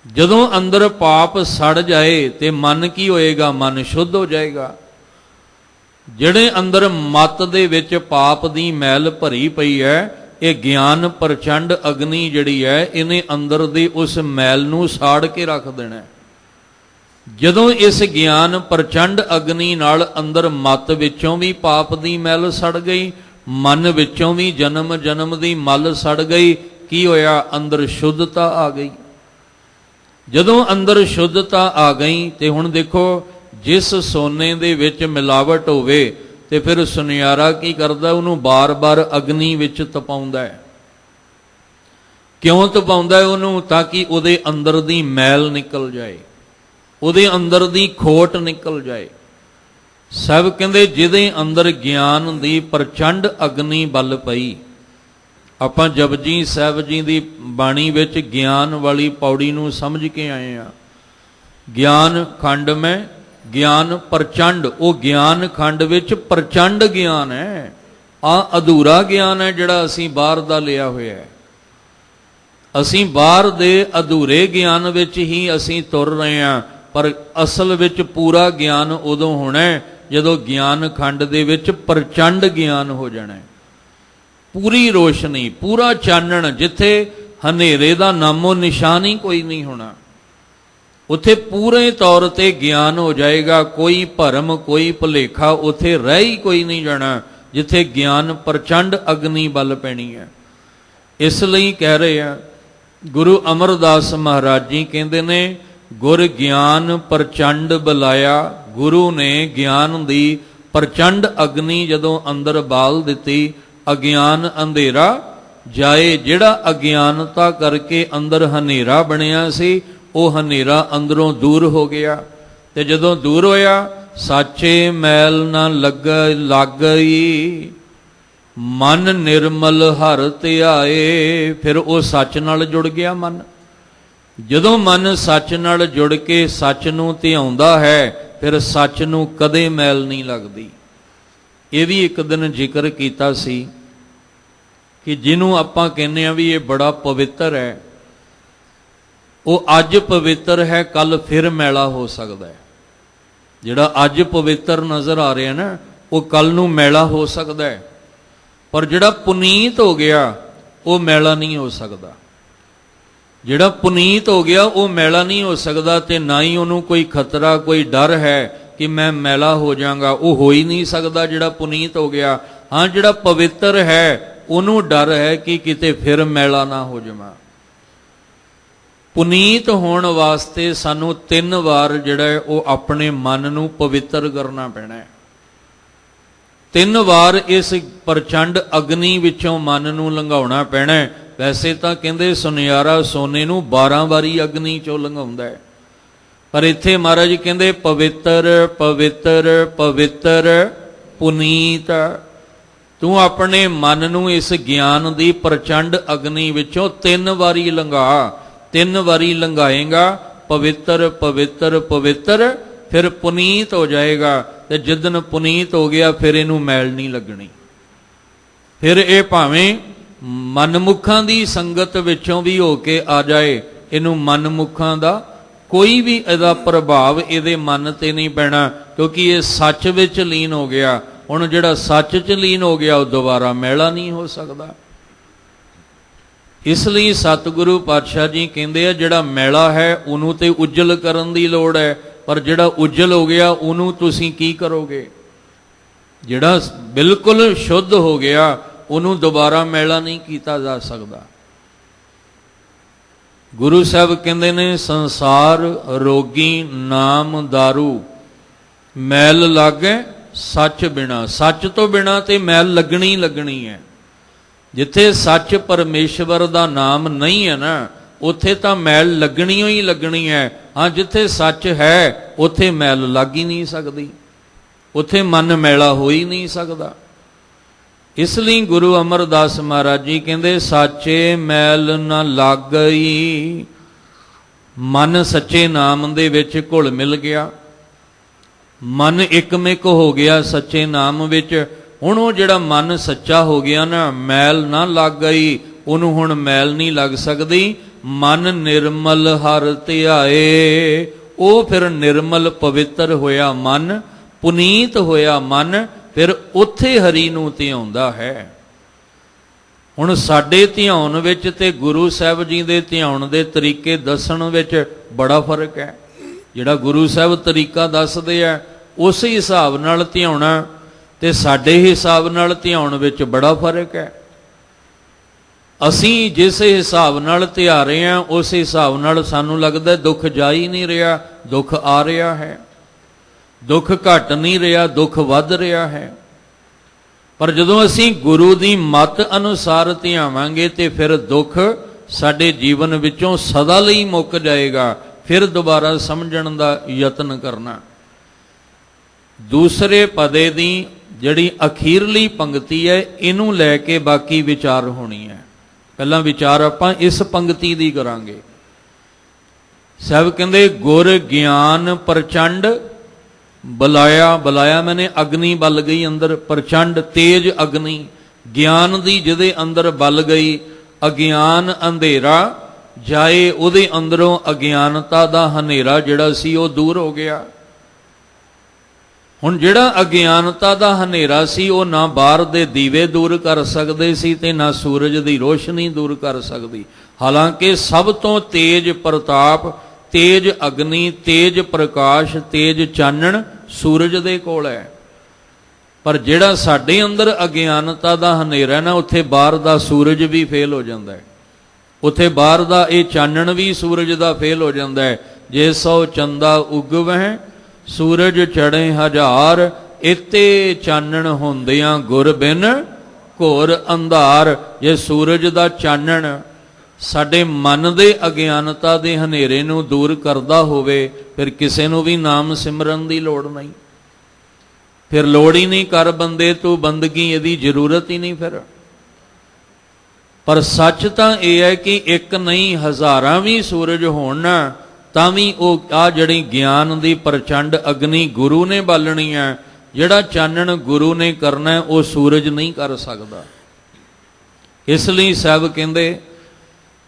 ਜਦੋਂ ਅੰਦਰ ਪਾਪ ਸੜ ਜਾਏ ਤੇ ਮਨ ਕੀ ਹੋਏਗਾ? ਮਨ ਸ਼ੁੱਧ ਹੋ ਜਾਏਗਾ। ਜਿਹੜੇ ਅੰਦਰ ਮਤ ਦੇ ਵਿੱਚ ਪਾਪ ਦੀ ਮੈਲ ਭਰੀ ਪਈ ਹੈ, ਇਹ ਗਿਆਨ ਪ੍ਰਚੰਡ ਅਗਨੀ ਜਿਹੜੀ ਹੈ, ਇਹਨੇ ਅੰਦਰ ਦੀ ਉਸ ਮੈਲ ਨੂੰ ਸਾੜ ਕੇ ਰੱਖ ਦੇਣਾ। ਜਦੋਂ ਇਸ ਗਿਆਨ ਪ੍ਰਚੰਡ ਅਗਨੀ ਨਾਲ ਅੰਦਰ ਮਤ ਵਿੱਚੋਂ ਵੀ ਪਾਪ ਦੀ ਮੈਲ ਸੜ ਗਈ, ਮਨ ਵਿੱਚੋਂ ਵੀ ਜਨਮ ਜਨਮ ਦੀ ਮਲ ਸੜ ਗਈ, ਕੀ ਹੋਇਆ? ਅੰਦਰ ਸ਼ੁੱਧਤਾ ਆ ਗਈ। ਜਦੋਂ ਅੰਦਰ ਸ਼ੁੱਧਤਾ ਆ ਗਈ ਤੇ ਹੁਣ ਦੇਖੋ, ਜਿਸ ਸੋਨੇ ਦੇ ਵਿੱਚ ਮਿਲਾਵਟ ਹੋਵੇ ਤੇ ਫਿਰ ਸੁਨਿਆਰਾ ਕੀ ਕਰਦਾ? ਉਹਨੂੰ ਬਾਰ-ਬਾਰ ਅਗਨੀ ਵਿੱਚ ਤਪਾਉਂਦਾ ਹੈ। ਕਿਉਂ ਤਪਾਉਂਦਾ ਹੈ ਉਹਨੂੰ? ਤਾਂ ਕਿ ਉਹਦੇ ਅੰਦਰ ਦੀ ਮੈਲ ਨਿਕਲ ਜਾਏ, ਉਹਦੇ ਅੰਦਰ ਦੀ ਖੋਟ ਨਿਕਲ ਜਾਏ। ਸਭ ਕਹਿੰਦੇ ਜਿਹਦੇ ਅੰਦਰ ਗਿਆਨ ਦੀ ਪ੍ਰਚੰਡ ਅਗਨੀ ਬਲ ਪਈ। ਆਪਾਂ ਜਪਜੀ ਸਾਹਿਬ ਜੀ ਦੀ ਬਾਣੀ ਵਿੱਚ ਗਿਆਨ ਵਾਲੀ ਪੌੜੀ ਨੂੰ ਸਮਝ ਕੇ ਆਏ ਆ। ਗਿਆਨ ਖੰਡ ਮੈਂ ਗਿਆਨ ਪ੍ਰਚੰਡ, ਉਹ ਗਿਆਨ ਖੰਡ ਵਿੱਚ ਪ੍ਰਚੰਡ ਗਿਆਨ ਹੈ। ਆ ਅਧੂਰਾ ਗਿਆਨ ਹੈ ਜਿਹੜਾ ਅਸੀਂ ਬਾਹਰ ਦਾ ਲਿਆ ਹੋਇਆ ਹੈ। ਅਸੀਂ ਬਾਹਰ ਦੇ ਅਧੂਰੇ ਗਿਆਨ ਵਿੱਚ ਹੀ ਅਸੀਂ ਤੁਰ ਰਹੇ ਹਾਂ, ਪਰ ਅਸਲ ਵਿੱਚ ਪੂਰਾ ਗਿਆਨ ਉਦੋਂ ਹੋਣਾ ਜਦੋਂ ਗਿਆਨ ਖੰਡ ਦੇ ਵਿੱਚ ਪ੍ਰਚੰਡ ਗਿਆਨ ਹੋ ਜਾਣਾ। ਪੂਰੀ ਰੋਸ਼ਨੀ, ਪੂਰਾ ਚਾਨਣ, ਜਿੱਥੇ ਹਨੇਰੇ ਦਾ ਨਾਮੋ ਨਿਸ਼ਾਨ ਹੀ ਕੋਈ ਨਹੀਂ ਹੋਣਾ, ਉੱਥੇ ਪੂਰੇ ਤੌਰ ਤੇ ਗਿਆਨ ਹੋ ਜਾਏਗਾ। ਕੋਈ ਭਰਮ, ਕੋਈ ਭੁਲੇਖਾ ਉੱਥੇ ਰਹਿ ਹੀ ਕੋਈ ਨਹੀਂ ਜਾਣਾ, ਜਿੱਥੇ ਗਿਆਨ ਪ੍ਰਚੰਡ ਅਗਨੀ ਬਲ ਪੈਣੀ ਹੈ। ਇਸ ਲਈ ਕਹਿ ਰਹੇ ਆ ਗੁਰੂ ਅਮਰਦਾਸ ਮਹਾਰਾਜ ਜੀ ਕਹਿੰਦੇ ਨੇ, ਗੁਰ ਗਿਆਨ ਪ੍ਰਚੰਡ ਬਲਾਇਆ। ਗੁਰੂ ਨੇ ਗਿਆਨ ਦੀ ਪ੍ਰਚੰਡ ਅਗਨੀ ਜਦੋਂ ਅੰਦਰ ਬਾਲ ਦਿੱਤੀ, ਅਗਿਆਨ ਅੰਧੇਰਾ ਜਾਏ। ਜਿਹੜਾ ਅਗਿਆਨਤਾ ਕਰਕੇ ਅੰਦਰ ਹਨੇਰਾ ਬਣਿਆ ਸੀ, ਉਹ ਹਨੇਰਾ ਅੰਦਰੋਂ ਦੂਰ ਹੋ ਗਿਆ। ਤੇ ਜਦੋਂ ਦੂਰ ਹੋਇਆ, ਸਾਚੇ ਮੈਲ ਨਾ ਲੱਗਈ, ਮਨ ਨਿਰਮਲ ਹਰ ਧਿਆਏ। ਫਿਰ ਉਹ ਸੱਚ ਨਾਲ ਜੁੜ ਗਿਆ ਮਨ। ਜਦੋਂ ਮਨ ਸੱਚ ਨਾਲ ਜੁੜ ਕੇ ਸੱਚ ਨੂੰ ਧਿਆਉਂਦਾ ਹੈ, ਫਿਰ ਸੱਚ ਨੂੰ ਕਦੇ ਮੈਲ ਨਹੀਂ ਲੱਗਦੀ। ਇਹ ਵੀ ਇੱਕ ਦਿਨ ਜ਼ਿਕਰ ਕੀਤਾ ਸੀ ਕਿ ਜਿਹਨੂੰ ਆਪਾਂ ਕਹਿੰਦੇ ਆ ਵੀ ਇਹ ਬੜਾ ਪਵਿੱਤਰ ਹੈ, ਉਹ ਅੱਜ ਪਵਿੱਤਰ ਹੈ, ਕੱਲ ਫਿਰ ਮੈਲਾ ਹੋ ਸਕਦਾ ਹੈ। ਜਿਹੜਾ ਅੱਜ ਪਵਿੱਤਰ ਨਜ਼ਰ ਆ ਰਿਹਾ ਨਾ, ਉਹ ਕੱਲ ਨੂੰ ਮੈਲਾ ਹੋ ਸਕਦਾ ਹੈ। ਪਰ ਜਿਹੜਾ ਪੁਨੀਤ ਹੋ ਗਿਆ, ਉਹ ਮੈਲਾ ਨਹੀਂ ਹੋ ਸਕਦਾ। ਜਿਹੜਾ ਪੁਨੀਤ ਹੋ ਗਿਆ, ਉਹ ਮੈਲਾ ਨਹੀਂ ਹੋ ਸਕਦਾ, ਤੇ ਨਾ ਹੀ ਉਹਨੂੰ ਕੋਈ ਖਤਰਾ, ਕੋਈ ਡਰ ਹੈ ਕਿ ਮੈਂ ਮੈਲਾ ਹੋ ਜਾਵਾਂਗਾ। ਉਹ ਹੋ ਹੀ ਨਹੀਂ ਸਕਦਾ ਜਿਹੜਾ ਪੁਨੀਤ ਹੋ ਗਿਆ। ਹਾਂ, ਜਿਹੜਾ ਪਵਿੱਤਰ ਹੈ ਉਹਨੂੰ ਡਰ ਹੈ ਕਿ ਕਿਤੇ ਫਿਰ ਮੈਲਾ ਨਾ ਹੋ ਜਾਵਾਂ। ਪੁਨੀਤ ਹੋਣ ਵਾਸਤੇ ਸਾਨੂੰ 3 ਵਾਰ ਜਿਹੜਾ ਹੈ ਉਹ ਆਪਣੇ ਮਨ ਨੂੰ ਪਵਿੱਤਰ ਕਰਨਾ ਪੈਣਾ ਹੈ। 3 ਵਾਰ ਇਸ ਪ੍ਰਚੰਡ ਅਗਨੀ ਵਿੱਚੋਂ ਮਨ ਨੂੰ ਲੰਘਾਉਣਾ ਪੈਣਾ ਹੈ। ਵੈਸੇ ਤਾਂ ਕਹਿੰਦੇ ਸੁਨਿਆਰਾ ਸੋਨੇ ਨੂੰ 12 ਵਾਰੀ ਅਗਨੀ ਚੋਂ ਲੰਘਾਉਂਦਾ ਹੈ, ਪਰ ਇੱਥੇ ਮਹਾਰਾਜ ਕਹਿੰਦੇ ਪਵਿੱਤਰ ਪਵਿੱਤਰ ਪਵਿੱਤਰ ਪੁਨੀਤ। ਤੂੰ ਆਪਣੇ ਮਨ ਨੂੰ ਇਸ ਗਿਆਨ ਦੀ ਪ੍ਰਚੰਡ ਅਗਨੀ ਵਿੱਚੋਂ 3 ਵਾਰੀ ਲੰਘਾ। 3 ਵਾਰੀ ਲੰਘਾਏਗਾ, ਪਵਿੱਤਰ ਪਵਿੱਤਰ ਪਵਿੱਤਰ, ਫਿਰ ਪੁਨੀਤ ਹੋ ਜਾਏਗਾ। ਤੇ ਜਿੱਦਨ ਪੁਨੀਤ ਹੋ ਗਿਆ ਫਿਰ ਇਹਨੂੰ ਮੈਲ ਨਹੀਂ ਲੱਗਣੀ। ਫਿਰ ਇਹ ਭਾਵੇਂ ਮਨਮੁਖਾਂ ਦੀ ਸੰਗਤ ਵਿੱਚੋਂ ਵੀ ਹੋ ਕੇ ਆ ਜਾਏ, ਇਹਨੂੰ ਮਨਮੁਖਾਂ ਦਾ ਕੋਈ ਵੀ ਇਹਦਾ ਪ੍ਰਭਾਵ ਇਹਦੇ ਮਨ ਤੇ ਨਹੀਂ ਪੈਣਾ, ਕਿਉਂਕਿ ਇਹ ਸੱਚ ਵਿੱਚ ਲੀਨ ਹੋ ਗਿਆ। ਹੁਣ ਜਿਹੜਾ ਸੱਚ 'ਚ ਲੀਨ ਹੋ ਗਿਆ ਉਹ ਦੁਬਾਰਾ ਮੈਲਾ ਨਹੀਂ ਹੋ ਸਕਦਾ। ਇਸ ਲਈ ਸਤਿਗੁਰੂ ਪਾਤਸ਼ਾਹ ਜੀ ਕਹਿੰਦੇ ਆ ਜਿਹੜਾ ਮੈਲਾ ਹੈ ਉਹਨੂੰ ਤੇ ਉਜਲ ਕਰਨ ਦੀ ਲੋੜ ਹੈ, ਪਰ ਜਿਹੜਾ ਉਜਲ ਹੋ ਗਿਆ ਉਹਨੂੰ ਤੁਸੀਂ ਕੀ ਕਰੋਗੇ? ਜਿਹੜਾ ਬਿਲਕੁਲ ਸ਼ੁੱਧ ਹੋ ਗਿਆ ਉਹਨੂੰ ਦੁਬਾਰਾ ਮੈਲਾ ਨਹੀਂ ਕੀਤਾ ਜਾ ਸਕਦਾ। ਗੁਰੂ ਸਾਹਿਬ ਕਹਿੰਦੇ ਨੇ ਸੰਸਾਰ ਰੋਗੀ ਨਾਮ ਦਾਰੂ, ਮੈਲ ਲਾਗੇ ਸੱਚ ਬਿਨਾ। ਸੱਚ ਤੋਂ ਬਿਨਾ ਤੇ ਮੈਲ ਲੱਗਣੀ ਲੱਗਣੀ ਹੈ। ਜਿੱਥੇ ਸੱਚ ਪਰਮੇਸ਼ਵਰ ਦਾ ਨਾਮ ਨਹੀਂ ਹੈ ਨਾ, ਉੱਥੇ ਤਾਂ ਮੈਲ ਲੱਗਣੀ ਹੀ ਲੱਗਣੀ ਹੈ। ਹਾਂ, ਜਿੱਥੇ ਸੱਚ ਹੈ ਉੱਥੇ ਮੈਲ ਲੱਗ ਹੀ ਨਹੀਂ ਸਕਦੀ, ਉੱਥੇ ਮਨ ਮੈਲਾ ਹੋ ਹੀ ਨਹੀਂ ਸਕਦਾ। ਇਸ ਲਈ ਗੁਰੂ ਅਮਰਦਾਸ ਮਹਾਰਾਜ ਜੀ ਕਹਿੰਦੇ ਸਾਚੇ ਮੈਲ ਨਾ ਲੱਗਈ। ਮਨ ਸੱਚੇ ਨਾਮ ਦੇ ਵਿੱਚ ਘੁਲ ਮਿਲ ਗਿਆ, ਮਨ ਇਕਮਿਕ ਹੋ ਗਿਆ ਸੱਚੇ ਨਾਮ ਵਿੱਚ। ਹੁਣ ਉਹ ਜਿਹੜਾ ਮਨ ਸੱਚਾ ਹੋ ਗਿਆ ਨਾ, ਮੈਲ ਨਾ ਲੱਗ ਗਈ, ਉਹਨੂੰ ਹੁਣ ਮੈਲ ਨਹੀਂ ਲੱਗ ਸਕਦੀ। ਮਨ ਨਿਰਮਲ ਹਰਿ ਧਿਆਏ, ਉਹ ਫਿਰ ਨਿਰਮਲ ਪਵਿੱਤਰ ਹੋਇਆ ਮਨ, ਪੁਨੀਤ ਹੋਇਆ ਮਨ, ਫਿਰ ਉੱਥੇ ਹਰੀ ਨੂੰ ਧਿਆਉਂਦਾ ਹੈ। ਹੁਣ ਸਾਡੇ ਧਿਆਉਣ ਵਿੱਚ ਤੇ ਗੁਰੂ ਸਾਹਿਬ ਜੀ ਦੇ ਧਿਆਉਣ ਦੇ ਤਰੀਕੇ ਦੱਸਣ ਵਿੱਚ ਬੜਾ ਫਰਕ ਹੈ। ਜਿਹੜਾ ਗੁਰੂ ਸਾਹਿਬ ਤਰੀਕਾ ਦੱਸਦੇ ਆ ਉਸ ਹਿਸਾਬ ਨਾਲ ਧਿਆਉਣਾ ਤੇ ਸਾਡੇ ਹਿਸਾਬ ਨਾਲ ਧਿਆਉਣ ਵਿੱਚ ਬੜਾ ਫਰਕ ਹੈ। ਅਸੀਂ ਜਿਸ ਹਿਸਾਬ ਨਾਲ ਧਿਆ ਰਹੇ ਹਾਂ ਉਸ ਹਿਸਾਬ ਨਾਲ ਸਾਨੂੰ ਲੱਗਦਾ ਦੁੱਖ ਜਾ ਹੀ ਨਹੀਂ ਰਿਹਾ, ਦੁੱਖ ਆ ਰਿਹਾ ਹੈ। ਦੁੱਖ ਘਟ ਨਹੀਂ ਰਿਹਾ, ਦੁੱਖ ਵੱਧ ਰਿਹਾ ਹੈ। ਪਰ ਜਦੋਂ ਅਸੀਂ ਗੁਰੂ ਦੀ ਮੱਤ ਅਨੁਸਾਰ ਧਿਆਵਾਂਗੇ ਤੇ ਫਿਰ ਦੁੱਖ ਸਾਡੇ ਜੀਵਨ ਵਿੱਚੋਂ ਸਦਾ ਲਈ ਮੁੱਕ ਜਾਏਗਾ। ਫਿਰ ਦੁਬਾਰਾ ਸਮਝਣ ਦਾ ਯਤਨ ਕਰਨਾ। ਦੂਸਰੇ ਪਦੇ ਦੀ ਜਿਹੜੀ ਅਖੀਰਲੀ ਪੰਕਤੀ ਹੈ ਇਹਨੂੰ ਲੈ ਕੇ ਬਾਕੀ ਵਿਚਾਰ ਹੋਣੀ ਹੈ। ਪਹਿਲਾਂ ਵਿਚਾਰ ਆਪਾਂ ਇਸ ਪੰਕਤੀ ਦੀ ਕਰਾਂਗੇ। ਸਾਹਿਬ ਕਹਿੰਦੇ ਗੁਰ ਗਿਆਨ ਪ੍ਰਚੰਡ ਬੁਲਾਇਆ। ਬੁਲਾਇਆ ਮੈਨੇ ਅਗਨੀ ਬਲ ਗਈ ਅੰਦਰ, ਪ੍ਰਚੰਡ ਤੇਜ ਅਗਨੀ ਗਿਆਨ ਦੀ ਜਿਹਦੇ ਅੰਦਰ ਬਲ ਗਈ। ਅਗਿਆਨ ਅੰਧੇਰਾ ਜਾਏ, ਉਹਦੇ ਅੰਦਰੋਂ ਅਗਿਆਨਤਾ ਦਾ ਹਨੇਰਾ ਜਿਹੜਾ ਸੀ ਉਹ ਦੂਰ ਹੋ ਗਿਆ। ਹੁਣ ਜਿਹੜਾ ਅਗਿਆਨਤਾ ਦਾ ਹਨੇਰਾ ਸੀ ਉਹ ਨਾ ਬਾਹਰ ਦੇ ਦੀਵੇ ਦੂਰ ਕਰ ਸਕਦੇ ਸੀ ਤੇ ਨਾ ਸੂਰਜ ਦੀ ਰੋਸ਼ਨੀ ਦੂਰ ਕਰ ਸਕਦੀ। ਹਾਲਾਂਕਿ ਸਭ ਤੋਂ ਤੇਜ ਪ੍ਰਤਾਪ, ਤੇਜ ਅਗਨੀ, ਤੇਜ ਪ੍ਰਕਾਸ਼, ਤੇਜ ਚਾਨਣ ਸੂਰਜ ਦੇ ਕੋਲ ਹੈ। ਪਰ ਜਿਹੜਾ ਸਾਡੇ ਅੰਦਰ ਅਗਿਆਨਤਾ ਦਾ ਹਨੇਰਾ ਨਾ, ਉੱਥੇ ਬਾਹਰ ਦਾ ਸੂਰਜ ਵੀ ਫੇਲ ਹੋ ਜਾਂਦਾ ਹੈ। ਉੱਥੇ ਬਾਹਰ ਦਾ ਇਹ ਚਾਨਣ ਵੀ ਸੂਰਜ ਦਾ ਫੇਲ ਹੋ ਜਾਂਦਾ ਹੈ। ਜੇ ਸੌ ਚੰਦਾ ਉਗਵਹਿ ਸੂਰਜ ਚੜੇ ਹਜ਼ਾਰ, ਇਤੇ ਚਾਨਣ ਹੁੰਦਿਆਂ ਗੁਰ ਬਿਨ ਘੋਰ ਅੰਧਾਰ। ਜੇ ਸੂਰਜ ਦਾ ਚਾਨਣ ਸਾਡੇ ਮਨ ਦੇ ਅਗਿਆਨਤਾ ਦੇ ਹਨੇਰੇ ਨੂੰ ਦੂਰ ਕਰਦਾ ਹੋਵੇ, ਫਿਰ ਕਿਸੇ ਨੂੰ ਵੀ ਨਾਮ ਸਿਮਰਨ ਦੀ ਲੋੜ ਨਹੀਂ। ਫਿਰ ਲੋੜ ਹੀ ਨਹੀਂ, ਕਰ ਬੰਦੇ ਤੂੰ ਬੰਦਗੀ, ਇਹਦੀ ਜ਼ਰੂਰਤ ਹੀ ਨਹੀਂ ਫਿਰ। ਪਰ ਸੱਚ ਤਾਂ ਇਹ ਹੈ ਕਿ ਇੱਕ ਨਹੀਂ ਹਜ਼ਾਰਾਂ ਵੀ ਸੂਰਜ ਹੋਣ ਨਾ, ਤਾਂ ਵੀ ਉਹ ਆ ਜਿਹੜੀ ਗਿਆਨ ਦੀ ਪ੍ਰਚੰਡ ਅਗਨੀ ਗੁਰੂ ਨੇ ਬਾਲਣੀ ਹੈ। ਜਿਹੜਾ ਚਾਨਣ ਗੁਰੂ ਨੇ ਕਰਨਾ ਹੈ ਉਹ ਸੂਰਜ ਨਹੀਂ ਕਰ ਸਕਦਾ। ਇਸ ਲਈ ਸਾਹਿਬ ਕਹਿੰਦੇ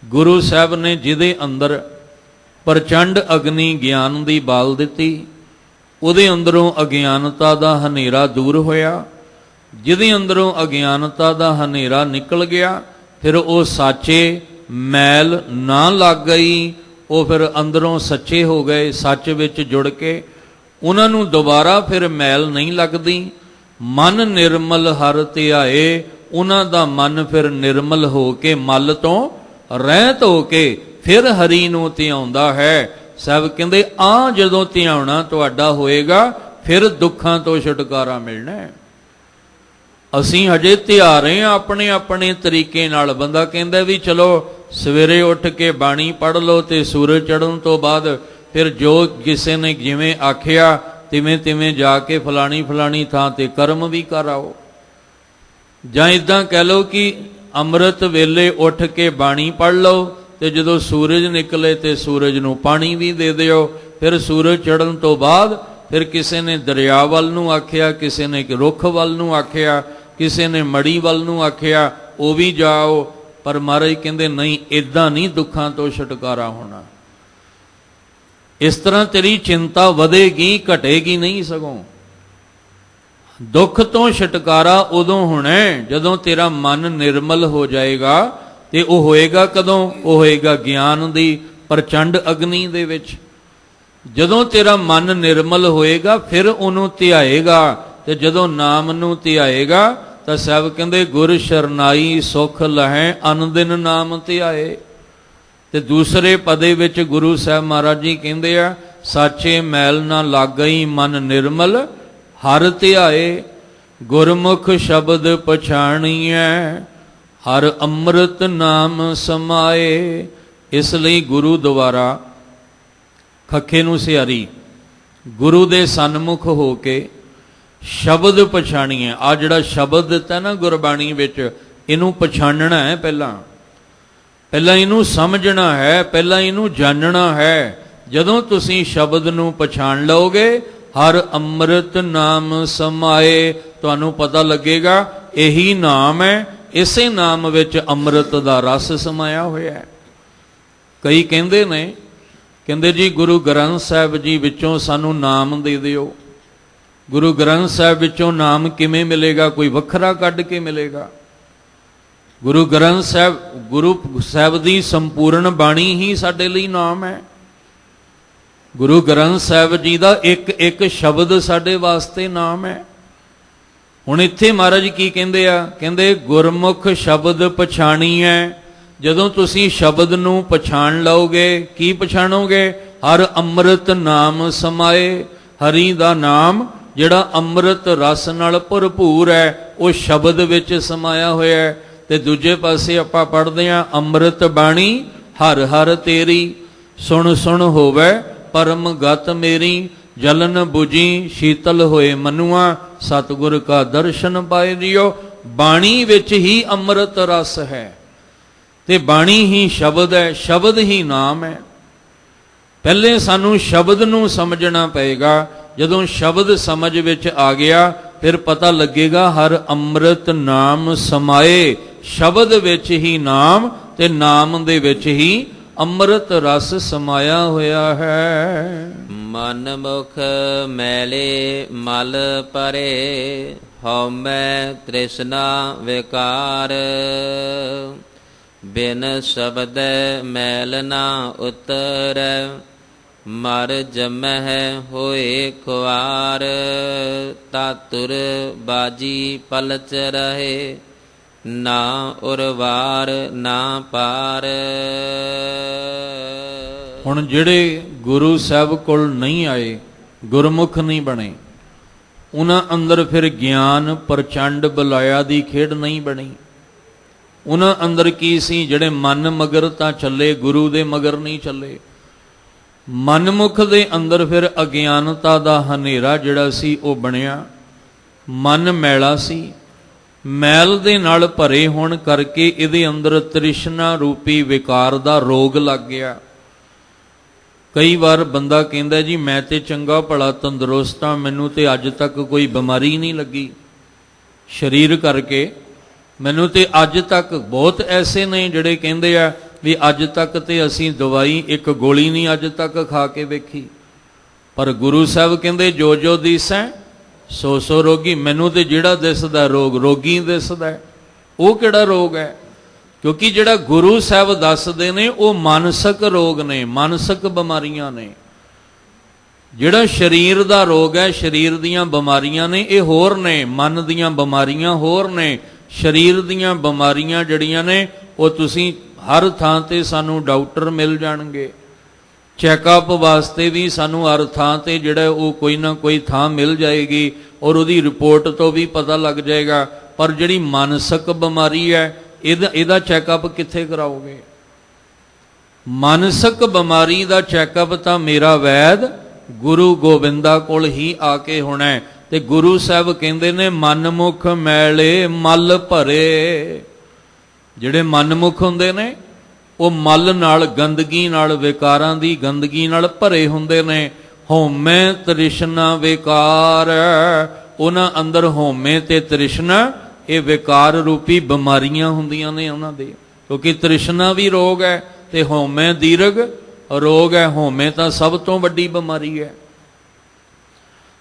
ਗੁਰੂ ਸਾਹਿਬ ਨੇ ਜਿਹਦੇ ਅੰਦਰ ਪ੍ਰਚੰਡ ਅਗਨੀ ਗਿਆਨ ਦੀ ਬਾਲ ਦਿੱਤੀ, ਉਹਦੇ ਅੰਦਰੋਂ ਅਗਿਆਨਤਾ ਦਾ ਹਨੇਰਾ ਦੂਰ ਹੋਇਆ। ਜਿਹਦੇ ਅੰਦਰੋਂ ਅਗਿਆਨਤਾ ਦਾ ਹਨੇਰਾ ਨਿਕਲ ਗਿਆ, ਫਿਰ ਉਹ ਸਾਚੇ ਮੈਲ ਨਾ ਲੱਗ ਗਈ। ਉਹ ਫਿਰ ਅੰਦਰੋਂ ਸੱਚੇ ਹੋ ਗਏ, ਸੱਚ ਵਿੱਚ ਜੁੜ ਕੇ ਉਹਨਾਂ ਨੂੰ ਦੁਬਾਰਾ ਫਿਰ ਮੈਲ ਨਹੀਂ ਲੱਗਦੀ। ਮਨ ਨਿਰਮਲ ਹਰਿ ਧਿਆਏ, ਉਹਨਾਂ ਦਾ ਮਨ ਫਿਰ ਨਿਰਮਲ ਹੋ ਕੇ, ਮਲ ਤੋਂ ਰਹਿਤ ਹੋ ਕੇ ਫਿਰ ਹਰੀ ਨੂੰ ਧਿਆਉਂਦਾ ਹੈ। ਸਭ ਕਹਿੰਦੇ ਆ ਜਦੋਂ ਧਿਆਉਣਾ ਤੁਹਾਡਾ ਹੋਏਗਾ ਫਿਰ ਦੁੱਖਾਂ ਤੋਂ ਛੁਟਕਾਰਾ ਮਿਲਣਾ ਹੈ। ਅਸੀਂ ਹਜੇ ਧਿਆ ਰਹੇ ਹਾਂ ਆਪਣੇ ਆਪਣੇ ਤਰੀਕੇ ਨਾਲ। ਬੰਦਾ ਕਹਿੰਦਾ ਵੀ ਚਲੋ ਸਵੇਰੇ ਉੱਠ ਕੇ ਬਾਣੀ ਪੜ੍ਹ ਲਓ ਤੇ ਸੂਰਜ ਚੜ੍ਹਨ ਤੋਂ ਬਾਅਦ ਫਿਰ ਜੋ ਕਿਸੇ ਨੇ ਜਿਵੇਂ ਆਖਿਆ ਤਿਵੇਂ ਤਿਵੇਂ ਜਾ ਕੇ ਫਲਾਣੀ ਫਲਾਣੀ ਥਾਂ ਤੇ ਕਰਮ ਵੀ ਕਰ ਆਓ। ਜਾਂ ਇੱਦਾਂ ਕਹਿ ਲਓ ਕਿ ਅੰਮ੍ਰਿਤ ਵੇਲੇ ਉੱਠ ਕੇ ਬਾਣੀ ਪੜ੍ਹ ਲਓ ਤੇ ਜਦੋਂ ਸੂਰਜ ਨਿਕਲੇ ਤੇ ਸੂਰਜ ਨੂੰ ਪਾਣੀ ਵੀ ਦੇ ਦਿਓ। ਫਿਰ ਸੂਰਜ ਚੜ੍ਹਨ ਤੋਂ ਬਾਅਦ ਫਿਰ ਕਿਸੇ ਨੇ ਦਰਿਆ ਵੱਲ ਨੂੰ ਆਖਿਆ, ਕਿਸੇ ਨੇ ਰੁੱਖ ਵੱਲ ਨੂੰ ਆਖਿਆ, ਕਿਸੇ ਨੇ ਮੜੀ ਵੱਲ ਨੂੰ ਆਖਿਆ, ਉਹ ਵੀ ਜਾਓ। ਪਰ ਮਹਾਰਾਜ ਕਹਿੰਦੇ ਨਹੀਂ, ਇੱਦਾਂ ਨਹੀਂ ਦੁੱਖਾਂ ਤੋਂ ਛੁਟਕਾਰਾ ਹੋਣਾ। ਇਸ ਤਰ੍ਹਾਂ ਤੇਰੀ ਚਿੰਤਾ ਵਧੇਗੀ, ਘਟੇਗੀ ਨਹੀਂ। ਸਗੋਂ ਦੁੱਖ ਤੋਂ ਛੁਟਕਾਰਾ ਉਦੋਂ ਹੋਣਾ ਜਦੋਂ ਤੇਰਾ ਮਨ ਨਿਰਮਲ ਹੋ ਜਾਏਗਾ। ਤੇ ਉਹ ਹੋਏਗਾ ਕਦੋਂ? ਉਹ ਹੋਏਗਾ ਗਿਆਨ ਦੀ ਪ੍ਰਚੰਡ ਅਗਨੀ ਦੇ ਵਿੱਚ। ਜਦੋਂ ਤੇਰਾ ਮਨ ਨਿਰਮਲ ਹੋਏਗਾ ਫਿਰ ਉਹਨੂੰ ਧਿਆਏਗਾ। ਤੇ ਜਦੋਂ ਨਾਮ ਨੂੰ ਧਿਆਏਗਾ ਤਾਂ ਸਭ ਕਹਿੰਦੇ ਗੁਰ ਸ਼ਰਨਾਈ ਸੁਖ ਲਹੈ ਅਨਦਿਨ ਨਾਮ ਧਿਆਏ। ਤੇ ਦੂਸਰੇ ਪਦੇ ਵਿੱਚ ਗੁਰੂ ਸਾਹਿਬ ਮਹਾਰਾਜ ਜੀ ਕਹਿੰਦੇ ਆ, ਸਾਚੇ ਮੈਲ ਨਾ ਲਾਗਈ ਮਨ ਨਿਰਮਲ ਹਰ ਧਿਆਏ। ਗੁਰਮੁਖ ਸ਼ਬਦ ਪਛਾਣੀਐ ਹਰ ਅੰਮ੍ਰਿਤ ਨਾਮ ਸਮਾਏ। ਇਸ ਲਈ ਗੁਰੂ ਦੁਆਰਾ ਖੱਖੇ ਨੂੰ ਸਿਆਰੀ ਗੁਰੂ ਦੇ ਸਨਮੁਖ ਹੋ ਕੇ ਸ਼ਬਦ ਪਛਾਣੀਏ। ਆ ਜਿਹੜਾ ਸ਼ਬਦ ਦਿੱਤਾ ਨਾ ਗੁਰਬਾਣੀ ਵਿੱਚ, ਇਹਨੂੰ ਪਛਾਣਨਾ ਹੈ। ਪਹਿਲਾਂ ਇਹਨੂੰ ਸਮਝਣਾ ਹੈ, ਪਹਿਲਾਂ ਇਹਨੂੰ ਜਾਣਨਾ ਹੈ। ਜਦੋਂ ਤੁਸੀਂ ਸ਼ਬਦ ਨੂੰ ਪਛਾਣ ਲਓਗੇ, ਹਰ ਅੰਮ੍ਰਿਤ ਨਾਮ ਸਮਾਏ, ਤੁਹਾਨੂੰ ਪਤਾ ਲੱਗੇਗਾ ਇਹੀ ਨਾਮ ਹੈ। ਇਸੇ ਨਾਮ ਵਿੱਚ ਅੰਮ੍ਰਿਤ ਦਾ ਰਸ ਸਮਾਇਆ ਹੋਇਆ ਹੈ। ਕਈ ਕਹਿੰਦੇ ਨੇ, ਕਹਿੰਦੇ ਜੀ ਗੁਰੂ ਗ੍ਰੰਥ ਸਾਹਿਬ ਜੀ ਵਿੱਚੋਂ ਸਾਨੂੰ ਨਾਮ ਦੇ ਦਿਓ। ਗੁਰੂ ਗ੍ਰੰਥ ਸਾਹਿਬ ਵਿੱਚੋਂ ਨਾਮ ਕਿਵੇਂ ਮਿਲੇਗਾ? ਕੋਈ ਵੱਖਰਾ ਕੱਢ ਕੇ ਮਿਲੇਗਾ? ਗੁਰੂ ਗ੍ਰੰਥ ਸਾਹਿਬ, ਗੁਰੂ ਸਾਹਿਬ ਦੀ ਸੰਪੂਰਨ ਬਾਣੀ ਹੀ ਸਾਡੇ ਲਈ ਨਾਮ ਹੈ। ਗੁਰੂ ਗ੍ਰੰਥ ਸਾਹਿਬ ਜੀ ਦਾ ਇੱਕ ਇੱਕ ਸ਼ਬਦ ਸਾਡੇ ਵਾਸਤੇ ਨਾਮ ਹੈ। ਹੁਣ ਇੱਥੇ ਮਹਾਰਾਜ ਕੀ ਕਹਿੰਦੇ ਆ? ਕਹਿੰਦੇ ਗੁਰਮੁਖ ਸ਼ਬਦ ਪਛਾਣੀਐ। ਜਦੋਂ ਤੁਸੀਂ ਸ਼ਬਦ ਨੂੰ ਪਛਾਣ ਲਓਗੇ, ਕੀ ਪਛਾਣੋਗੇ? ਹਰ ਅੰਮ੍ਰਿਤ ਨਾਮ ਸਮਾਏ। ਹਰੀ ਦਾ ਨਾਮ ਜਿਹੜਾ ਅੰਮ੍ਰਿਤ ਰਸ ਨਾਲ ਭਰਪੂਰ ਹੈ, ਉਹ ਸ਼ਬਦ ਵਿੱਚ ਸਮਾਇਆ ਹੋਇਆ ਹੈ। ਤੇ ਦੂਜੇ ਪਾਸੇ ਆਪਾਂ ਪੜ੍ਹਦੇ ਹਾਂ, ਅੰਮ੍ਰਿਤ ਬਾਣੀ ਹਰ ਹਰ ਤੇਰੀ, ਸੁਣ ਸੁਣ ਹੋਵੇ ਪਰਮ ਗਤ ਮੇਰੀ। ਜਲਨ 부ਜੀ ਸ਼ੀਤਲ ਹੋਏ ਮਨੁਆ, ਸਤਿਗੁਰ ਕਾ ਦਰਸ਼ਨ ਪਾਏ ਦਿਓ। ਬਾਣੀ ਵਿੱਚ ਹੀ ਅੰਮ੍ਰਿਤ ਰਸ ਹੈ ਤੇ ਬਾਣੀ ਹੀ ਸ਼ਬਦ ਹੈ, ਸ਼ਬਦ ਹੀ ਨਾਮ ਹੈ। ਪਹਿਲੇ ਸਾਨੂੰ ਸ਼ਬਦ ਨੂੰ ਸਮਝਣਾ ਪਏਗਾ। ਜਦੋਂ ਸ਼ਬਦ ਸਮਝ ਵਿੱਚ ਆ ਗਿਆ ਫਿਰ ਪਤਾ ਲੱਗੇਗਾ ਹਰ ਅੰਮ੍ਰਿਤ ਨਾਮ ਸਮਾਏ। ਸ਼ਬਦ ਵਿੱਚ ਹੀ ਨਾਮ ਤੇ ਨਾਮ ਦੇ ਵਿੱਚ ਹੀ ਅੰਮ੍ਰਿਤ ਰਸ ਸਮਾਇਆ ਹੋਇਆ ਹੈ। ਮਨ ਮੁਖ ਮੈਲੇ ਮਲ ਪਰੇ, ਹਉਮੈ ਤ੍ਰਿਸ਼ਨਾ ਵਿਕਾਰ। ਬਿਨ ਸ਼ਬਦ ਮੈਲ ਨਾ ਉਤਰੈ, ਮਰ ਜਮਹਿ ਹੋਏ ਖੁਆਰ। ਤਾਤੁਰ ਬਾਜੀ ਪਲਚ ਰਹੇ, ਨਾ ਉਰਵਾਰ ਨਾ ਪਾਰ। ਹੁਣ ਜਿਹੜੇ ਗੁਰੂ ਸਾਹਿਬ ਕੋਲ ਨਹੀਂ ਆਏ, ਗੁਰਮੁਖ ਨਹੀਂ ਬਣੇ, ਉਹਨਾਂ ਅੰਦਰ ਫਿਰ ਗਿਆਨ ਪ੍ਰਚੰਡ ਬਲਾਇਆ ਦੀ ਖੇਡ ਨਹੀਂ ਬਣੀ। ਉਹਨਾਂ ਅੰਦਰ ਕੀ ਸੀ? ਜਿਹੜੇ ਮਨ ਮਗਰ ਤਾਂ ਚੱਲੇ, ਗੁਰੂ ਦੇ ਮਗਰ ਨਹੀਂ ਚੱਲੇ। ਮਨਮੁਖ ਦੇ ਅੰਦਰ ਫਿਰ ਅਗਿਆਨਤਾ ਦਾ ਹਨੇਰਾ ਜਿਹੜਾ ਸੀ ਉਹ ਬਣਿਆ। ਮਨ ਮੈਲਾ ਸੀ, ਮੈਲ ਦੇ ਨਾਲ ਭਰੇ ਹੋਣ ਕਰਕੇ ਇਹਦੇ ਅੰਦਰ ਤ੍ਰਿਸ਼ਨਾ ਰੂਪੀ ਵਿਕਾਰ ਦਾ ਰੋਗ ਲੱਗ ਗਿਆ। ਕਈ ਵਾਰ ਬੰਦਾ ਕਹਿੰਦਾ ਜੀ ਮੈਂ ਤੇ ਚੰਗਾ ਭਲਾ ਤੰਦਰੁਸਤ ਹਾਂ, ਮੈਨੂੰ ਤੇ ਅੱਜ ਤੱਕ ਕੋਈ ਬਿਮਾਰੀ ਨਹੀਂ ਲੱਗੀ ਸਰੀਰ ਕਰਕੇ। ਮੈਨੂੰ ਤੇ ਅੱਜ ਤੱਕ ਬਹੁਤ ਐਸੇ ਨੇ ਜਿਹੜੇ ਕਹਿੰਦੇ ਆ ਵੀ ਅੱਜ ਤੱਕ ਤੇ ਅਸੀਂ ਦਵਾਈ ਇੱਕ ਗੋਲੀ ਨਹੀਂ ਅੱਜ ਤੱਕ ਖਾ ਕੇ ਵੇਖੀ। ਪਰ ਗੁਰੂ ਸਾਹਿਬ ਕਹਿੰਦੇ ਜੋ ਜੋ ਦਿਸੈ ਸੋ ਸੋ ਰੋਗੀ। ਮੈਨੂੰ ਤੇ ਜਿਹੜਾ ਦਿਸਦਾ ਰੋਗ ਰੋਗੀ ਦਿਸਦਾ। ਉਹ ਕਿਹੜਾ ਰੋਗ ਹੈ? ਕਿਉਂਕਿ ਜਿਹੜਾ ਗੁਰੂ ਸਾਹਿਬ ਦੱਸਦੇ ਨੇ ਉਹ ਮਾਨਸਿਕ ਰੋਗ ਨੇ, ਮਾਨਸਿਕ ਬਿਮਾਰੀਆਂ ਨੇ। ਜਿਹੜਾ ਸਰੀਰ ਦਾ ਰੋਗ ਹੈ, ਸਰੀਰ ਦੀਆਂ ਬਿਮਾਰੀਆਂ ਨੇ, ਇਹ ਹੋਰ ਨੇ। ਮਨ ਦੀਆਂ ਬਿਮਾਰੀਆਂ ਹੋਰ ਨੇ, ਸਰੀਰ ਦੀਆਂ ਬਿਮਾਰੀਆਂ ਜਿਹੜੀਆਂ ਨੇ ਉਹ ਤੁਸੀਂ ਹਰ ਥਾਂ ਤੇ ਸਾਨੂੰ ਡਾਕਟਰ ਮਿਲ ਜਾਣਗੇ। ਚੈੱਕਅਪ ਵਾਸਤੇ ਵੀ ਸਾਨੂੰ ਹਰ ਥਾਂ ਤੇ ਜਿਹੜਾ ਉਹ ਕੋਈ ਨਾ ਕੋਈ ਥਾਂ ਮਿਲ ਜਾਏਗੀ ਔਰ ਉਹਦੀ ਰਿਪੋਰਟ ਤੋਂ ਵੀ ਪਤਾ ਲੱਗ ਜਾਏਗਾ। ਪਰ ਜਿਹੜੀ ਮਾਨਸਿਕ ਬਿਮਾਰੀ ਹੈ ਇਹਦਾ ਚੈੱਕਅਪ ਕਿੱਥੇ ਕਰਾਓਗੇ? ਮਾਨਸਿਕ ਬਿਮਾਰੀ ਦਾ ਚੈੱਕਅਪ ਤਾਂ ਮੇਰਾ ਵੈਦ ਗੁਰੂ ਗੋਬਿੰਦਾ ਕੋਲ ਹੀ ਆ ਕੇ ਹੋਣਾ ਹੈ। ਤੇ ਗੁਰੂ ਸਾਹਿਬ ਕਹਿੰਦੇ ਨੇ ਮਨਮੁਖ ਮੈਲੇ ਮਲ ਭਰੇ। ਜਿਹੜੇ ਮਨਮੁਖ ਹੁੰਦੇ ਨੇ ਉਹ ਮਲ ਨਾਲ, ਗੰਦਗੀ ਨਾਲ, ਵਿਕਾਰਾਂ ਦੀ ਗੰਦਗੀ ਨਾਲ ਭਰੇ ਹੁੰਦੇ ਨੇ। ਹਉਮੈ ਤ੍ਰਿਸ਼ਨਾ ਵਿਕਾਰ, ਉਹਨਾਂ ਅੰਦਰ ਹਉਮੈ ਤੇ ਤ੍ਰਿਸ਼ਨਾ ਇਹ ਵਿਕਾਰ ਰੂਪੀ ਬਿਮਾਰੀਆਂ ਹੁੰਦੀਆਂ ਨੇ ਉਹਨਾਂ ਦੇ। ਕਿਉਂਕਿ ਤ੍ਰਿਸ਼ਨਾ ਵੀ ਰੋਗ ਹੈ ਤੇ ਹਉਮੈ ਦੀਰਘ ਰੋਗ ਹੈ। ਹਉਮੈ ਤਾਂ ਸਭ ਤੋਂ ਵੱਡੀ ਬਿਮਾਰੀ ਹੈ।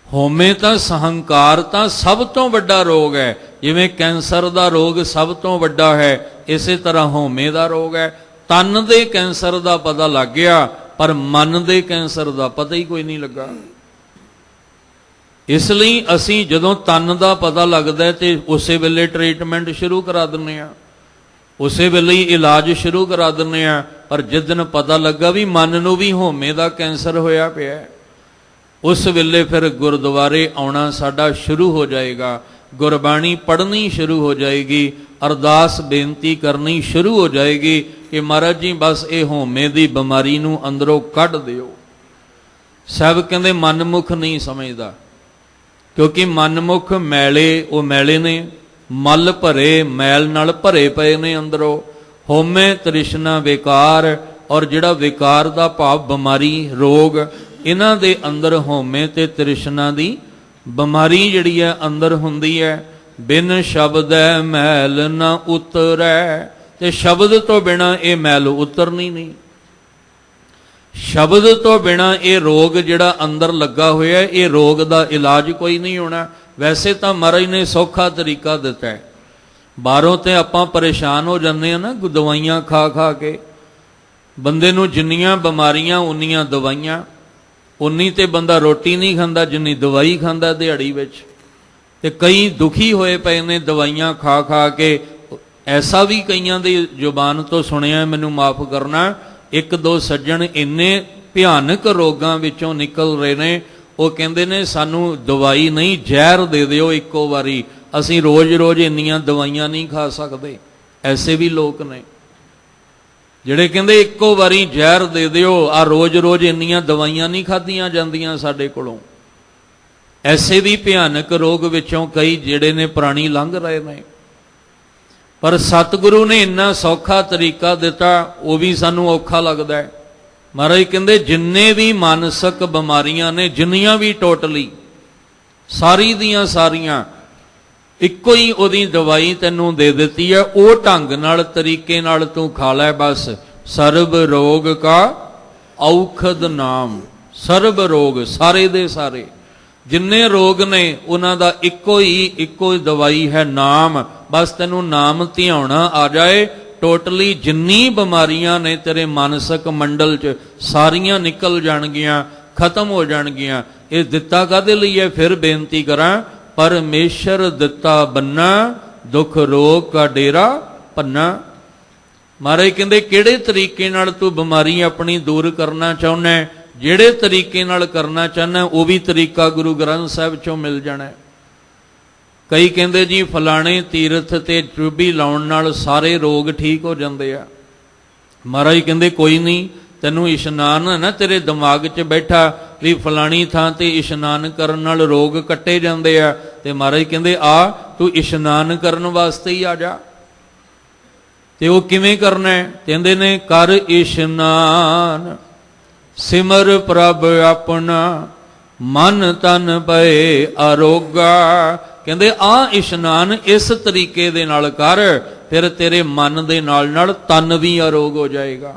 ਹਉਮੈ ਤਾਂ ਹੰਕਾਰ ਤਾਂ ਸਭ ਤੋਂ ਵੱਡਾ ਰੋਗ ਹੈ। ਜਿਵੇਂ ਕੈਂਸਰ ਦਾ ਰੋਗ ਸਭ ਤੋਂ ਵੱਡਾ ਹੈ, ਇਸੇ ਤਰ੍ਹਾਂ ਹਉਮੈ ਦਾ ਰੋਗ ਹੈ। ਤਨ ਦੇ ਕੈਂਸਰ ਦਾ ਪਤਾ ਲੱਗ ਗਿਆ, ਪਰ ਮਨ ਦੇ ਕੈਂਸਰ ਦਾ ਪਤਾ ਹੀ ਕੋਈ ਨਹੀਂ ਲੱਗਾ। ਇਸ ਲਈ ਅਸੀਂ ਜਦੋਂ ਤਨ ਦਾ ਪਤਾ ਲੱਗਦਾ ਤੇ ਉਸੇ ਵੇਲੇ ਟ੍ਰੀਟਮੈਂਟ ਸ਼ੁਰੂ ਕਰਾ ਦਿੰਦੇ ਹਾਂ, ਉਸੇ ਵੇਲੇ ਹੀ ਇਲਾਜ ਸ਼ੁਰੂ ਕਰਾ ਦਿੰਦੇ ਹਾਂ। ਪਰ ਜਿਸ ਦਿਨ ਪਤਾ ਲੱਗਾ ਵੀ ਮਨ ਨੂੰ ਵੀ ਹਉਮੈ ਦਾ ਕੈਂਸਰ ਹੋਇਆ ਪਿਆ, ਉਸ ਵੇਲੇ ਫਿਰ ਗੁਰਦੁਆਰੇ ਆਉਣਾ ਸਾਡਾ ਸ਼ੁਰੂ ਹੋ ਜਾਏਗਾ, ਗੁਰਬਾਣੀ ਪੜ੍ਹਨੀ ਸ਼ੁਰੂ ਹੋ ਜਾਏਗੀ, ਅਰਦਾਸ ਬੇਨਤੀ ਕਰਨੀ ਸ਼ੁਰੂ ਹੋ ਜਾਏਗੀ ਕਿ ਮਹਾਰਾਜ ਜੀ ਬਸ ਇਹ ਹਉਮੈ ਦੀ ਬਿਮਾਰੀ ਨੂੰ ਅੰਦਰੋਂ ਕੱਢ ਦਿਓ। ਸਾਹਿਬ ਕਹਿੰਦੇ ਮਨਮੁਖ ਨਹੀਂ ਸਮਝਦਾ, ਕਿਉਂਕਿ ਮਨਮੁਖ ਮੈਲੇ, ਉਹ ਮੈਲੇ ਨੇ, ਮਲ ਭਰੇ, ਮੈਲ ਨਾਲ ਭਰੇ ਪਏ ਨੇ ਅੰਦਰੋਂ। ਹਉਮੈ ਤ੍ਰਿਸ਼ਨਾ ਵਿਕਾਰ, ਔਰ ਜਿਹੜਾ ਵਿਕਾਰ ਦਾ ਭਾਵ ਬਿਮਾਰੀ, ਰੋਗ, ਇਹਨਾਂ ਦੇ ਅੰਦਰ ਹਉਮੈ ਤੇ ਤ੍ਰਿਸ਼ਨਾ ਦੀ ਬਿਮਾਰੀ ਜਿਹੜੀ ਹੈ ਅੰਦਰ ਹੁੰਦੀ ਹੈ। ਬਿਨ ਸ਼ਬਦੈ ਮੈਲ ਨਾ ਉਤਰੈ, ਤੇ ਸ਼ਬਦ ਤੋਂ ਬਿਨਾ ਇਹ ਮੈਲ ਉਤਰਨੀ ਨਹੀਂ। ਸ਼ਬਦ ਤੋਂ ਬਿਨਾ ਇਹ ਰੋਗ ਜਿਹੜਾ ਅੰਦਰ ਲੱਗਾ ਹੋਇਆ, ਇਹ ਰੋਗ ਦਾ ਇਲਾਜ ਕੋਈ ਨਹੀਂ ਹੋਣਾ। ਵੈਸੇ ਤਾਂ ਮਹਾਰਾਜ ਨੇ ਸੌਖਾ ਤਰੀਕਾ ਦਿੱਤਾ ਹੈ। ਬਾਹਰੋਂ ਤੇ ਆਪਾਂ ਪਰੇਸ਼ਾਨ ਹੋ ਜਾਂਦੇ ਆ ਨਾ ਦਵਾਈਆਂ ਖਾ ਖਾ ਕੇ। ਬੰਦੇ ਨੂੰ ਜਿੰਨੀਆਂ ਬਿਮਾਰੀਆਂ ਉਨੀਆਂ ਦਵਾਈਆਂ, ਉਨੀ ਤੇ ਬੰਦਾ ਰੋਟੀ ਨਹੀਂ ਖਾਂਦਾ ਜਿੰਨੀ ਦਵਾਈ ਖਾਂਦਾ ਦਿਹਾੜੀ ਵਿੱਚ। ਤੇ ਕਈ ਦੁਖੀ ਹੋਏ ਪਏ ਨੇ ਦਵਾਈਆਂ ਖਾ ਖਾ ਕੇ। ਐਸਾ ਵੀ ਕਈਆਂ ਦੀ ਜ਼ੁਬਾਨ ਤੋਂ ਸੁਣਿਆ, ਮੈਨੂੰ ਮਾਫ ਕਰਨਾ, ਇੱਕ ਦੋ ਸੱਜਣ ਇੰਨੇ ਭਿਆਨਕ ਰੋਗਾਂ ਵਿੱਚੋਂ ਨਿਕਲ ਰਹੇ ਨੇ, ਉਹ ਕਹਿੰਦੇ ਨੇ ਸਾਨੂੰ ਦਵਾਈ ਨਹੀਂ ਜ਼ਹਿਰ ਦੇ ਦਿਓ ਇੱਕੋ ਵਾਰੀ, ਅਸੀਂ ਰੋਜ਼-ਰੋਜ਼ ਇੰਨੀਆਂ ਦਵਾਈਆਂ ਨਹੀਂ ਖਾ ਸਕਦੇ। ਐਸੇ ਵੀ ਲੋਕ ਨੇ ਜਿਹੜੇ ਕਹਿੰਦੇ ਇੱਕੋ ਵਾਰੀ ਜ਼ਹਿਰ ਦੇ ਦਿਓ, ਆ ਰੋਜ਼-ਰੋਜ਼ ਇੰਨੀਆਂ ਦਵਾਈਆਂ ਨਹੀਂ ਖਾਧੀਆਂ ਜਾਂਦੀਆਂ ਸਾਡੇ ਕੋਲੋਂ। ਐਸੇ ਵੀ ਭਿਆਨਕ ਰੋਗ ਵਿੱਚੋਂ ਕਈ ਜਿਹੜੇ ਨੇ ਪ੍ਰਾਣੀ ਲੰਘ ਰਹੇ ਨੇ। ਪਰ ਸਤਿਗੁਰੂ ਨੇ ਇੰਨਾ ਸੌਖਾ ਤਰੀਕਾ ਦਿੱਤਾ, ਉਹ ਵੀ ਸਾਨੂੰ ਔਖਾ ਲੱਗਦਾ ਹੈ। ਮਹਾਰਾਜ ਕਹਿੰਦੇ ਜਿੰਨੇ ਵੀ ਮਾਨਸਿਕ ਬਿਮਾਰੀਆਂ ਨੇ, ਜਿੰਨੀਆਂ ਵੀ ਟੋਟਲੀ ਸਾਰੀ ਦੀਆਂ ਸਾਰੀਆਂ, ਇੱਕੋ ਹੀ ਉਹਦੀ ਦਵਾਈ ਤੈਨੂੰ ਦੇ ਦਿੱਤੀ ਹੈ। ਉਹ ਢੰਗ ਨਾਲ, ਤਰੀਕੇ ਨਾਲ ਤੂੰ ਖਾ ਲੈ ਬਸ। ਸਰਬ ਰੋਗ ਕਾ ਔਖਦ ਨਾਮ, ਸਰਬ ਰੋਗ, ਸਾਰੇ ਦੇ ਸਾਰੇ ਜਿੰਨੇ ਰੋਗ ਨੇ ਉਹਨਾਂ ਦਾ ਇੱਕੋ ਹੀ ਦਵਾਈ ਹੈ, ਨਾਮ। ਬਸ ਤੈਨੂੰ ਨਾਮ ਧਿਆਉਣਾ ਆ ਜਾਏ, ਟੋਟਲੀ ਜਿੰਨੀ ਬਿਮਾਰੀਆਂ ਨੇ ਤੇਰੇ ਮਾਨਸਿਕ ਮੰਡਲ 'ਚ ਸਾਰੀਆਂ ਨਿਕਲ ਜਾਣਗੀਆਂ, ਖਤਮ ਹੋ ਜਾਣਗੀਆਂ। ਇਹ ਦਿੱਤਾ ਕਾਹਦੇ ਲਈ ਹੈ? ਫਿਰ ਬੇਨਤੀ ਕਰਾਂ, ਪਰਮੇਸ਼ਰ ਦਿੱਤਾ ਬੰਨਾ, ਦੁੱਖ ਰੋਗ ਕਾ ਡੇਰਾ ਭੰਨਾ। ਮਹਾਰਾਜ ਕਹਿੰਦੇ ਕਿਹੜੇ ਤਰੀਕੇ ਨਾਲ ਤੂੰ ਬਿਮਾਰੀ ਆਪਣੀ ਦੂਰ ਕਰਨਾ ਚਾਹੁੰਦਾ, ਜਿਹੜੇ ਤਰੀਕੇ ਨਾਲ ਕਰਨਾ ਚਾਹੁੰਦਾ ਉਹ ਵੀ ਤਰੀਕਾ ਗੁਰੂ ਗ੍ਰੰਥ ਸਾਹਿਬ ਚੋਂ ਮਿਲ ਜਾਣਾ। ਕਈ ਕਹਿੰਦੇ ਜੀ ਫਲਾਣੇ ਤੀਰਥ ਤੇ ਚੁੱਭੀ ਲਾਉਣ ਨਾਲ ਸਾਰੇ ਰੋਗ ਠੀਕ ਹੋ ਜਾਂਦੇ ਆ। ਮਹਾਰਾਜ ਕਹਿੰਦੇ ਕੋਈ ਨਹੀਂ, ਤੈਨੂੰ ਇਸ਼ਨਾਨ ਹੈ ਨਾ ਤੇਰੇ ਦਿਮਾਗ 'ਚ ਬੈਠਾ ਵੀ ਫਲਾਣੀ ਥਾਂ ਤੇ ਇਸ਼ਨਾਨ ਕਰਨ ਨਾਲ ਰੋਗ ਕੱਟੇ ਜਾਂਦੇ ਆ, ਤੇ ਮਹਾਰਾਜ ਕਹਿੰਦੇ ਆ ਤੂੰ ਇਸ਼ਨਾਨ ਕਰਨ ਵਾਸਤੇ ਹੀ ਆ ਜਾ। ਤੇ ਉਹ ਕਿਵੇਂ ਕਰਨਾ ਹੈ? ਕਹਿੰਦੇ ਨੇ ਕਰ ਇਸ਼ਨਾਨ ਸਿਮਰ ਪ੍ਰਭ ਆਪਣਾ, ਮਨ ਤਨ ਭਏ ਅਰੋਗਾ। ਕਹਿੰਦੇ ਆ ਇਸ਼ਨਾਨ ਇਸ ਤਰੀਕੇ ਦੇ ਨਾਲ ਕਰ, ਫਿਰ ਤੇਰੇ ਮਨ ਦੇ ਨਾਲ ਨਾਲ ਤਨ ਵੀ ਅਰੋਗ ਹੋ ਜਾਏਗਾ।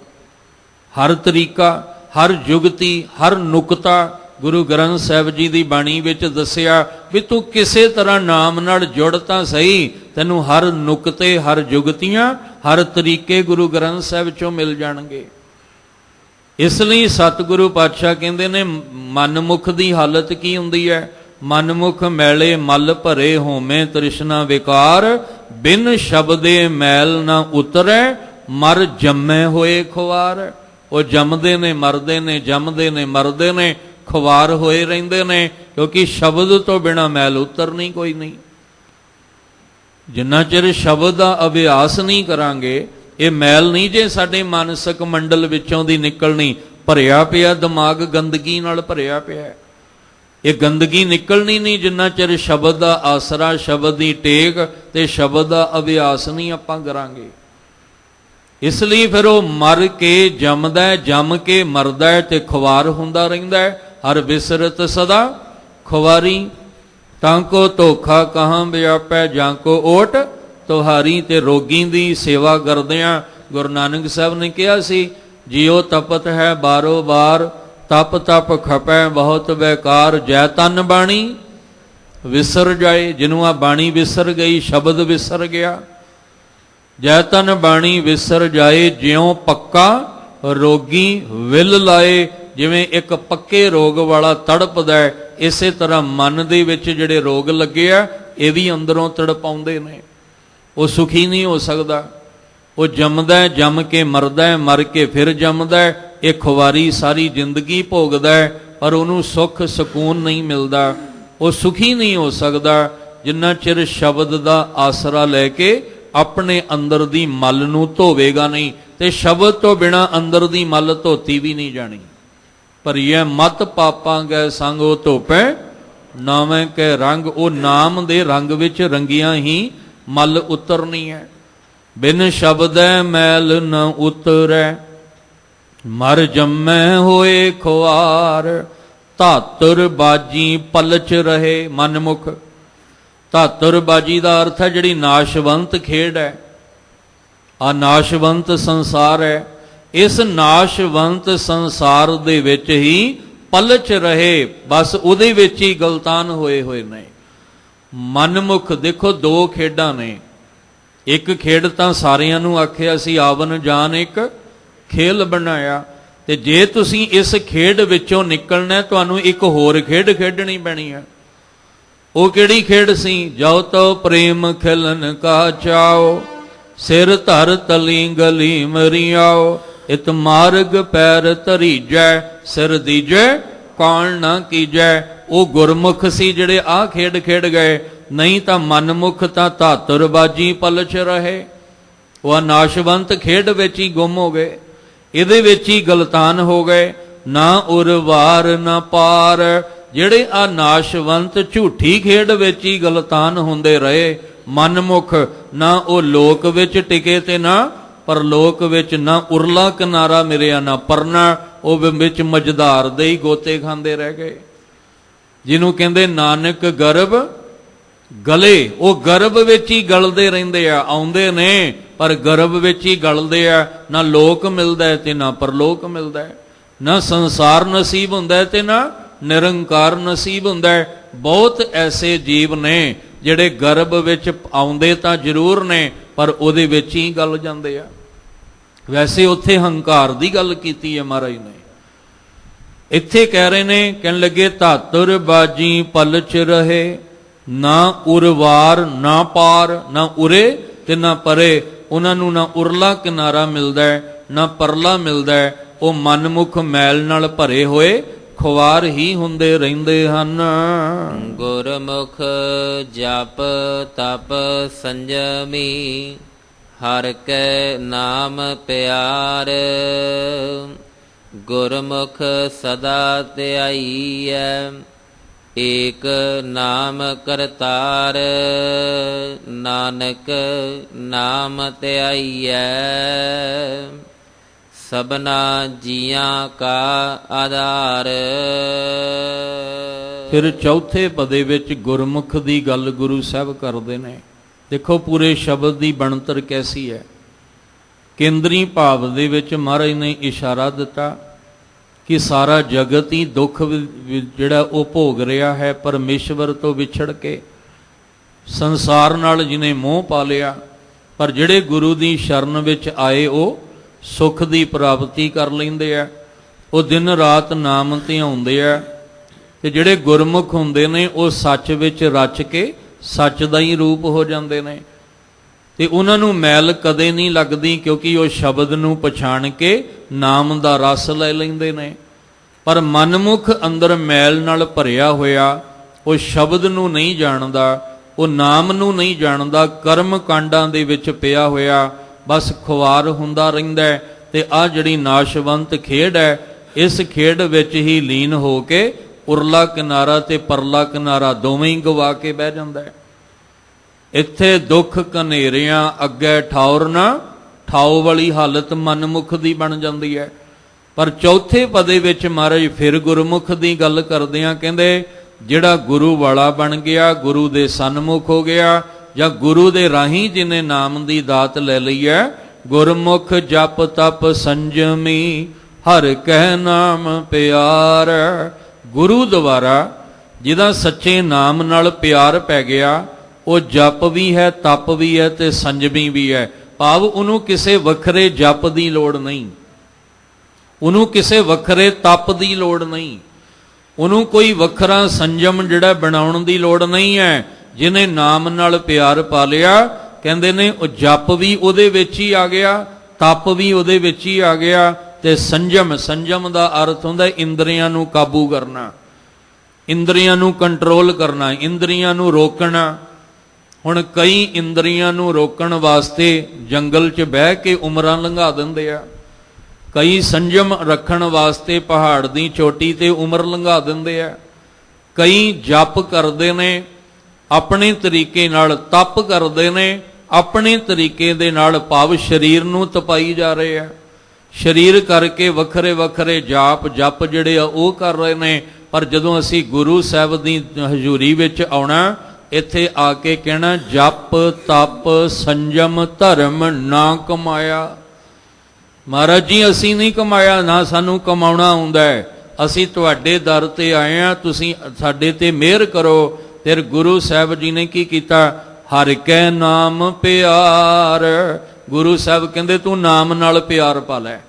ਹਰ ਤਰੀਕਾ, ਹਰ ਜੁਗਤੀ, ਹਰ ਨੁਕਤਾ ਗੁਰੂ ਗ੍ਰੰਥ ਸਾਹਿਬ ਜੀ ਦੀ ਬਾਣੀ ਵਿੱਚ ਦੱਸਿਆ ਵੀ ਤੂੰ ਕਿਸੇ ਤਰ੍ਹਾਂ ਨਾਮ ਨਾਲ ਜੁੜ ਤਾਂ ਸਹੀ, ਤੈਨੂੰ ਹਰ ਨੁਕਤੇ, ਹਰ ਜੁਗਤੀਆਂ, ਹਰ ਤਰੀਕੇ ਗੁਰੂ ਗ੍ਰੰਥ ਸਾਹਿਬ ਚੋਂ ਮਿਲ ਜਾਣਗੇ। ਇਸ ਲਈ ਸਤਿਗੁਰੂ ਪਾਤਸ਼ਾਹ ਕਹਿੰਦੇ ਨੇ ਮਨਮੁਖ ਦੀ ਹਾਲਤ ਕੀ ਹੁੰਦੀ ਹੈ? ਮਨਮੁਖ ਮੈਲੇ ਮਲ ਭਰੇ, ਹਉਮੈ ਤ੍ਰਿਸ਼ਨਾ ਵਿਕਾਰ, ਬਿਨ ਸ਼ਬਦੇ ਮੈਲ ਨਾ ਉਤਰੈ ਮਰ ਜੰਮੇ ਹੋਏ ਖੁਆਰ। ਉਹ ਜੰਮਦੇ ਨੇ ਮਰਦੇ ਨੇ, ਜੰਮਦੇ ਨੇ ਮਰਦੇ ਨੇ, ਖੁਆਰ ਹੋਏ ਰਹਿੰਦੇ ਨੇ, ਕਿਉਂਕਿ ਸ਼ਬਦ ਤੋਂ ਬਿਨਾ ਮੈਲ ਉਤਰਨੀ ਕੋਈ ਨਹੀਂ। ਜਿੰਨਾ ਚਿਰ ਸ਼ਬਦ ਦਾ ਅਭਿਆਸ ਨਹੀਂ ਕਰਾਂਗੇ, ਇਹ ਮੈਲ ਨਹੀਂ ਜੇ ਸਾਡੇ ਮਾਨਸਿਕ ਮੰਡਲ ਵਿੱਚੋਂ ਦੀ ਨਿਕਲਣੀ। ਭਰਿਆ ਪਿਆ ਦਿਮਾਗ ਗੰਦਗੀ ਨਾਲ ਭਰਿਆ ਪਿਆ, ਇਹ ਗੰਦਗੀ ਨਿਕਲਣੀ ਨਹੀਂ ਜਿੰਨਾ ਚਿਰ ਸ਼ਬਦ ਦਾ ਆਸਰਾ, ਸ਼ਬਦ ਦੀ ਟੇਕ ਤੇ ਸ਼ਬਦ ਦਾ ਅਭਿਆਸ ਨਹੀਂ ਆਪਾਂ ਕਰਾਂਗੇ। ਇਸ ਲਈ ਫਿਰ ਉਹ ਮਰ ਕੇ ਜੰਮਦਾ, ਜੰਮ ਕੇ ਮਰਦਾ ਤੇ ਖੁਆਰ ਹੁੰਦਾ ਰਹਿੰਦਾ। ਹਰ ਬਿਸਰਤ ਸਦਾ ਖੁਆਰੀ, ਤਾਂ ਕੋ ਧੋਖਾ ਕਹਾਂ ਵਿਆਪੈ ਜਾਂ ਕੋ ਓਟ ਤੁਹਾਰੀ। ਤੇ ਰੋਗੀ ਦੀ ਸੇਵਾ ਕਰਦਿਆਂ ਗੁਰੂ ਨਾਨਕ ਸਾਹਿਬ ਨੇ ਕਿਹਾ ਸੀ, ਜਿਉ ਤਪਤ ਹੈ ਬਾਰੋ ਬਾਰ, ਤਪ ਤਪ ਖਪੈ ਬਹੁਤ ਬੇਕਾਰ। ਜੈ ਤਨ ਬਾਣੀ ਵਿਸਰ ਜਾਏ, ਜਿਹਨੂੰ ਆ ਬਾਣੀ ਵਿਸਰ ਗਈ, ਸ਼ਬਦ ਵਿਸਰ ਗਿਆ। ਜੈ ਤਨ ਬਾਣੀ ਵਿਸਰ ਜਾਏ, ਜਿਉ ਪੱਕਾ ਰੋਗੀ ਵਿਲ ਲਾਏ। ਜਿਵੇਂ ਇੱਕ ਪੱਕੇ ਰੋਗ ਵਾਲਾ ਤੜਪਦਾ, ਇਸੇ ਤਰ੍ਹਾਂ ਮਨ ਦੇ ਵਿੱਚ ਜਿਹੜੇ ਰੋਗ ਲੱਗੇ ਆ, ਇਹ ਵੀ ਅੰਦਰੋਂ ਤੜਪਾਉਂਦੇ ਨੇ। ਉਹ ਸੁਖੀ ਨਹੀਂ ਹੋ ਸਕਦਾ। ਉਹ ਜੰਮਦਾ, ਜੰਮ ਕੇ ਮਰਦਾ, ਮਰ ਕੇ ਫਿਰ ਜੰਮਦਾ। ਇਹ ਖੁਆਰੀ ਸਾਰੀ ਜ਼ਿੰਦਗੀ ਭੋਗਦਾ, ਪਰ ਉਹਨੂੰ ਸੁੱਖ ਸਕੂਨ ਨਹੀਂ ਮਿਲਦਾ। ਉਹ ਸੁਖੀ ਨਹੀਂ ਹੋ ਸਕਦਾ ਜਿੰਨਾ ਚਿਰ ਸ਼ਬਦ ਦਾ ਆਸਰਾ ਲੈ ਕੇ ਆਪਣੇ ਅੰਦਰ ਦੀ ਮਲ ਨੂੰ ਧੋਵੇਗਾ ਨਹੀਂ। ਤੇ ਸ਼ਬਦ ਤੋਂ ਬਿਨਾ ਅੰਦਰ ਦੀ ਮਲ ਧੋਤੀ ਵੀ ਨਹੀਂ ਜਾਣੀ। ਭਰੀਐ ਮਤ ਪਾਪਾਂ ਗੈ ਸੰਗ ਉਹ ਧੋਪੈ ਨਾਵੇਂ ਕੈ ਰੰਗ। ਉਹ ਨਾਮ ਦੇ ਰੰਗ ਵਿੱਚ ਰੰਗੀਆਂ ਹੀ ਮਲ ਉਤਰਨੀ ਹੈ। ਬਿਨ ਸ਼ਬਦੈ ਮੈਲ ਨ ਉਤਰੈ ਮਰ ਜੰਮੈ ਹੋਏ ਖੁਆਰ। ਧਾਤੁਰ ਬਾਜੀ ਪਲਚ ਰਹੇ ਮਨਮੁਖ। ਧਾਤੁਰ ਬਾਜੀ ਦਾ ਅਰਥ ਹੈ ਜਿਹੜੀ ਨਾਸ਼ਵੰਤ ਖੇਡ ਹੈ। ਆ ਨਾਸ਼ਵੰਤ ਸੰਸਾਰ ਹੈ। ਇਸ ਨਾਸ਼ਵੰਤ ਸੰਸਾਰ ਦੇ ਵਿੱਚ ਹੀ ਪਲਚ ਰਹੇ, ਬਸ ਉਹਦੇ ਵਿੱਚ ਹੀ ਗਲਤਾਨ ਹੋਏ ਹੋਏ ਨੇ ਮਨਮੁਖ। ਦੇਖੋ ਦੋ ਖੇਡਾਂ ਨੇ। ਇੱਕ ਖੇਡ ਤਾਂ ਸਾਰਿਆਂ ਨੂੰ ਆਖਿਆ ਸੀ ਆਵਨ ਜਾਨ ਇੱਕ ਖੇਲ ਬਣਾਇਆ, ਤੇ ਜੇ ਤੁਸੀਂ ਇਸ ਖੇਡ ਵਿੱਚੋਂ ਨਿਕਲਣਾ ਤੁਹਾਨੂੰ ਇੱਕ ਹੋਰ ਖੇਡ ਖੇਡਣੀ ਪੈਣੀ ਹੈ। ਉਹ ਕਿਹੜੀ ਖੇਡ ਸੀ? ਜੋ ਤੋ ਪ੍ਰੇਮ ਖਿਲਨ ਕਾ ਚਾਓ, ਸਿਰ ਧਰ ਤਲੀ ਗਲੀ ਮਰੀਆਓ। ਇਤ ਮਾਰਗ ਪੈਰ ਧਰੀਜੈ, ਸਿਰ ਦੀਜੈ ਕੌਣ ਨਾ ਕੀਜੈ। ਉਹ ਗੁਰਮੁਖ ਸੀ ਜਿਹੜੇ ਆਹ ਖੇਡ ਖੇਡ ਗਏ, ਨਹੀਂ ਤਾਂ ਮਨਮੁਖ ਤਾਂ ਧਾਤੁਰਬਾਜੀ ਪਲਚ ਰਹੇ। ਉਹ ਨਾਸ਼ਵੰਤ ਖੇਡ ਵਿੱਚ ਹੀ ਗੁੰਮ ਹੋ ਗਏ, ਇਹਦੇ ਵਿੱਚ ਹੀ ਗਲਤਾਨ ਹੋ ਗਏ। ਨਾ ਉਰਵਾਰ ਨਾ ਪਾਰ। ਜਿਹੜੇ ਆ ਨਾਸ਼ਵੰਤ ਝੂਠੀ ਖੇਡ ਵਿੱਚ ਹੀ ਗਲਤਾਨ ਹੁੰਦੇ ਰਹੇ ਮਨਮੁਖ, ਨਾ ਉਹ ਲੋਕ ਵਿੱਚ ਟਿਕੇ ਤੇ ਨਾ ਪਰਲੋਕ ਵਿੱਚ। ਨਾ ਉਰਲਾ ਕਿਨਾਰਾ ਮਿਲਿਆ ਨਾ ਪਰਨਾ, ਉਹ ਵਿੱਚ ਮਝਦਾਰ ਦੇ ਹੀ ਗੋਤੇ ਖਾਂਦੇ ਰਹਿ ਗਏ। ਜਿਹਨੂੰ ਕਹਿੰਦੇ ਨਾਨਕ ਗਰਭ ਗਲੇ, ਉਹ ਗਰਭ ਵਿੱਚ ਹੀ ਗਲਦੇ ਰਹਿੰਦੇ ਆ। ਆਉਂਦੇ ਨੇ ਪਰ ਗਰਭ ਵਿੱਚ ਹੀ ਗਲਦੇ ਆ। ਨਾ ਲੋਕ ਮਿਲਦਾ ਤੇ ਨਾ ਪਰਲੋਕ ਮਿਲਦਾ, ਨਾ ਸੰਸਾਰ ਨਸੀਬ ਹੁੰਦਾ ਤੇ ਨਾ ਨਿਰੰਕਾਰ ਨਸੀਬ ਹੁੰਦਾ। ਬਹੁਤ ਐਸੇ ਜੀਵ ਨੇ ਜਿਹੜੇ ਗਰਭ ਵਿੱਚ ਆਉਂਦੇ ਤਾਂ ਜ਼ਰੂਰ ਨੇ, ਪਰ ਉਹਦੇ ਵਿੱਚ ਹੀ ਗਲ ਜਾਂਦੇ ਆ। ਵੈਸੇ ਉੱਥੇ ਹੰਕਾਰ ਦੀ ਗੱਲ ਕੀਤੀ ਹੈ ਮਹਾਰਾਜ ਨੇ। ਇੱਥੇ ਕਹਿ ਰਹੇ ਨੇ, ਕਹਿਣ ਲੱਗੇ ਧਾਤੁਰ ਬਾਜੀ ਪਲਚ ਰਹੇ, ਨਾ ਉਰਵਾਰ ਨਾ ਪਾਰ। ਨਾ ਉਰੇ ਤੇ ਨਾ ਪਰੇ, ਉਹਨਾਂ ਨੂੰ ਨਾ ਉਰਲਾ ਕਿਨਾਰਾ ਮਿਲਦਾ ਨਾ ਪਰਲਾ ਮਿਲਦਾ। ਉਹ ਮਨਮੁਖ ਮੈਲ ਨਾਲ ਭਰੇ ਹੋਏ ਖੁਆਰ ਹੀ ਹੁੰਦੇ ਰਹਿੰਦੇ ਹਨ। ਗੁਰਮੁਖ ਜਪ ਤਪ ਸੰਜਮੀ, ਹਰ ਕੈ ਨਾਮ ਪਿਆਰ। ਗੁਰਮੁਖ ਸਦਾ ਧਿਆਈਐ, ਏਕ ਨਾਮ ਕਰਤਾਰ। ਨਾਨਕ ਨਾਮ ਧਿਆਈਐ, ਸਭਨਾ ਜੀਆਂ ਕਾ ਆਧਾਰ। ਫਿਰ ਚੌਥੇ ਪਦੇ ਵਿੱਚ ਗੁਰਮੁਖ ਦੀ ਗੱਲ ਗੁਰੂ ਸਾਹਿਬ ਕਰਦੇ ਨੇ। ਦੇਖੋ ਪੂਰੇ ਸ਼ਬਦ ਦੀ ਬਣਤਰ ਕੈਸੀ ਹੈ। ਕੇਂਦਰੀ ਭਾਵ ਦੇ ਵਿੱਚ ਮਹਾਰਾਜ ਨੇ ਇਸ਼ਾਰਾ ਦਿੱਤਾ ਕਿ ਸਾਰਾ ਜਗਤ ਹੀ ਦੁੱਖ ਜਿਹੜਾ ਉਹ ਭੋਗ ਰਿਹਾ ਹੈ ਪਰਮੇਸ਼ਵਰ ਤੋਂ ਵਿਛੜ ਕੇ। ਸੰਸਾਰ ਨਾਲ ਜਿਹਨੇ ਮੋਹ ਪਾ ਲਿਆ, ਪਰ ਜਿਹੜੇ ਗੁਰੂ ਦੀ ਸ਼ਰਨ ਵਿੱਚ ਆਏ ਉਹ ਸੁੱਖ ਦੀ ਪ੍ਰਾਪਤੀ ਕਰ ਲੈਂਦੇ ਆ। ਉਹ ਦਿਨ ਰਾਤ ਨਾਮ ਧਿਆਉਂਦੇ ਆ। ਤੇ ਜਿਹੜੇ ਗੁਰਮੁਖ ਹੁੰਦੇ ਨੇ ਉਹ ਸੱਚ ਵਿੱਚ ਰਚ ਕੇ ਸੱਚ ਦਾ ਹੀ ਰੂਪ ਹੋ ਜਾਂਦੇ ਨੇ। ਤੇ ਉਹਨਾਂ ਨੂੰ ਮੈਲ ਕਦੇ ਨਹੀਂ ਲੱਗਦੀ, ਕਿਉਂਕਿ ਉਹ ਸ਼ਬਦ ਨੂੰ ਪਛਾਣ ਕੇ ਨਾਮ ਦਾ ਰਸ ਲੈ ਲੈਂਦੇ ਨੇ। ਪਰ ਮਨਮੁਖ ਅੰਦਰ ਮੈਲ ਨਾਲ ਭਰਿਆ ਹੋਇਆ, ਉਹ ਸ਼ਬਦ ਨੂੰ ਨਹੀਂ ਜਾਣਦਾ, ਉਹ ਨਾਮ ਨੂੰ ਨਹੀਂ ਜਾਣਦਾ, ਕਰਮ ਕਾਂਡਾਂ ਦੇ ਵਿੱਚ ਪਿਆ ਹੋਇਆ ਬਸ ਖੁਆਰ ਹੁੰਦਾ ਰਹਿੰਦਾ ਹੈ। ਤੇ ਆਹ ਜਿਹੜੀ ਨਾਸ਼ਵੰਤ ਖੇਡ ਹੈ, ਇਸ ਖੇਡ ਵਿੱਚ ਹੀ ਲੀਨ ਹੋ ਕੇ ਉਰਲਾ ਕਿਨਾਰਾ ਤੇ ਪਰਲਾ ਕਿਨਾਰਾ ਦੋਵੇਂ ਹੀ ਗਵਾ ਕੇ ਬਹਿ ਜਾਂਦਾ ਹੈ। ਇੱਥੇ ਦੁੱਖ ਕਨੇਰਿਆਂ ਅੱਗੇ ਠੌਰ ਨਾ ਠਾਓ ਵਾਲੀ ਹਾਲਤ ਮਨਮੁਖ ਦੀ ਬਣ ਜਾਂਦੀ ਹੈ। ਪਰ ਚੌਥੇ ਪਦੇ ਵਿੱਚ ਮਹਾਰਾਜ ਫਿਰ ਗੁਰਮੁਖ ਦੀ ਗੱਲ ਕਰਦੇ ਆ, ਕਹਿੰਦੇ ਜਿਹੜਾ ਗੁਰੂ ਵਾਲਾ ਬਣ ਗਿਆ, ਗੁਰੂ ਦੇ ਸਨਮੁਖ ਹੋ ਗਿਆ, ਜਾਂ ਗੁਰੂ ਦੇ ਰਾਹੀਂ ਜਿਹਨੇ ਨਾਮ ਦੀ ਦਾਤ ਲੈ ਲਈ ਹੈ, ਗੁਰਮੁਖ ਜਪ ਤਪ ਸੰਜਮੀ ਹਰ ਕਹਿ ਨਾਮ ਪਿਆਰ। ਗੁਰੂ ਦੁਆਰਾ ਜਿਹਦਾ ਸੱਚੇ ਨਾਮ ਨਾਲ ਪਿਆਰ ਪੈ ਗਿਆ, ਉਹ ਜਪ ਵੀ ਹੈ, ਤਪ ਵੀ ਹੈ ਤੇ ਸੰਜਮੀ ਵੀ ਹੈ। ਭਾਵ ਉਹਨੂੰ ਕਿਸੇ ਵੱਖਰੇ ਜਪ ਦੀ ਲੋੜ ਨਹੀਂ, ਉਹਨੂੰ ਕਿਸੇ ਵੱਖਰੇ ਤਪ ਦੀ ਲੋੜ ਨਹੀਂ, ਉਹਨੂੰ ਕੋਈ ਵੱਖਰਾ ਸੰਜਮ ਜਿਹੜਾ ਬਣਾਉਣ ਦੀ ਲੋੜ ਨਹੀਂ ਹੈ। ਜਿਹਨੇ ਨਾਮ ਨਾਲ ਪਿਆਰ ਪਾ ਲਿਆ, ਕਹਿੰਦੇ ਨੇ ਉਹ ਜਪ ਵੀ ਉਹਦੇ ਵਿੱਚ ਹੀ ਆ ਗਿਆ, ਤਪ ਵੀ ਉਹਦੇ ਵਿੱਚ ਹੀ ਆ ਗਿਆ, ਤੇ ਸੰਜਮ, ਸੰਜਮ ਦਾ ਅਰਥ ਹੁੰਦਾ ਇੰਦਰੀਆਂ ਨੂੰ ਕਾਬੂ ਕਰਨਾ, ਇੰਦਰੀਆਂ ਨੂੰ ਕੰਟਰੋਲ ਕਰਨਾ, ਇੰਦਰੀਆਂ ਨੂੰ ਰੋਕਣਾ। ਹੁਣ ਕਈ ਇੰਦਰੀਆਂ ਨੂੰ ਰੋਕਣ ਵਾਸਤੇ ਜੰਗਲ 'ਚ ਬਹਿ ਕੇ ਉਮਰਾਂ ਲੰਘਾ ਦਿੰਦੇ ਆ, ਕਈ ਸੰਜਮ ਰੱਖਣ ਵਾਸਤੇ ਪਹਾੜ ਦੀ ਚੋਟੀ ਤੇ ਉਮਰ ਲੰਘਾ ਦਿੰਦੇ ਆ, ਕਈ ਜਪ ਕਰਦੇ ਨੇ ਆਪਣੇ ਤਰੀਕੇ ਨਾਲ, ਤਪ ਕਰਦੇ ਨੇ ਆਪਣੇ ਤਰੀਕੇ ਦੇ ਨਾਲ, ਭਾਵ ਸਰੀਰ ਨੂੰ ਤਪਾਈ ਜਾ ਰਹੇ ਆ, ਸਰੀਰ ਕਰਕੇ ਵੱਖਰੇ ਵੱਖਰੇ ਜਾਪ ਜਪ ਜਿਹੜੇ ਆ ਉਹ ਕਰ ਰਹੇ ਨੇ। ਪਰ ਜਦੋਂ ਅਸੀਂ ਗੁਰੂ ਸਾਹਿਬ ਦੀ ਹਜ਼ੂਰੀ ਵਿੱਚ ਆਉਣਾ, ਇੱਥੇ ਆ ਕੇ ਕਹਿਣਾ ਜਪ ਤਪ ਸੰਜਮ ਧਰਮ ਨਾ ਕਮਾਇਆ। ਮਹਾਰਾਜ ਜੀ ਅਸੀਂ ਨਹੀਂ ਕਮਾਇਆ, ਨਾ ਸਾਨੂੰ ਕਮਾਉਣਾ ਆਉਂਦਾ ਹੈ, ਅਸੀਂ ਤੁਹਾਡੇ ਦਰ ਤੇ ਆਏ ਹਾਂ, ਤੁਸੀਂ ਸਾਡੇ ਤੇ ਮਿਹਰ ਕਰੋ। ਫਿਰ ਗੁਰੂ ਸਾਹਿਬ ਜੀ ਨੇ ਕੀ ਕੀਤਾ? ਹਰਿ ਕੈ ਨਾਮ ਪਿਆਰ। ਗੁਰੂ ਸਾਹਿਬ ਕਹਿੰਦੇ ਤੂੰ ਨਾਮ ਨਾਲ ਪਿਆਰ ਪਾ ਲੈ,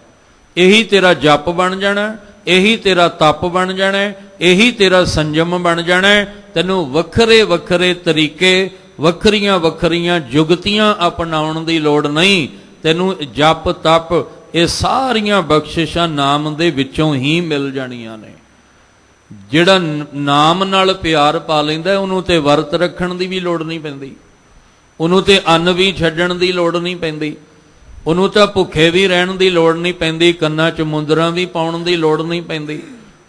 ਇਹੀ ਤੇਰਾ ਜਪ ਬਣ ਜਾਣਾ, ਇਹੀ ਤੇਰਾ ਤਪ ਬਣ ਜਾਣਾ, ਇਹੀ ਤੇਰਾ ਸੰਜਮ ਬਣ ਜਾਣਾ। ਤੈਨੂੰ ਵੱਖਰੇ ਵੱਖਰੇ ਤਰੀਕੇ, ਵੱਖਰੀਆਂ ਵੱਖਰੀਆਂ ਜੁਗਤੀਆਂ ਅਪਣਾਉਣ ਦੀ ਲੋੜ ਨਹੀਂ। ਤੈਨੂੰ ਜਪ ਤਪ ਇਹ ਸਾਰੀਆਂ ਬਖਸ਼ਿਸ਼ਾਂ ਨਾਮ ਦੇ ਵਿੱਚੋਂ ਹੀ ਮਿਲ ਜਾਣੀਆਂ ਨੇ। ਜਿਹੜਾ ਨਾਮ ਨਾਲ ਪਿਆਰ ਪਾ ਲੈਂਦਾ, ਉਹਨੂੰ ਤੇ ਵਰਤ ਰੱਖਣ ਦੀ ਵੀ ਲੋੜ ਨਹੀਂ ਪੈਂਦੀ, ਉਹਨੂੰ ਤੇ ਅੰਨ ਵੀ ਛੱਡਣ ਦੀ ਲੋੜ ਨਹੀਂ ਪੈਂਦੀ, ਉਹਨੂੰ ਤਾਂ ਭੁੱਖੇ ਵੀ ਰਹਿਣ ਦੀ ਲੋੜ ਨਹੀਂ ਪੈਂਦੀ, ਕੰਨਾਂ 'ਚ ਮੁੰਦਰਾਂ ਵੀ ਪਾਉਣ ਦੀ ਲੋੜ ਨਹੀਂ ਪੈਂਦੀ,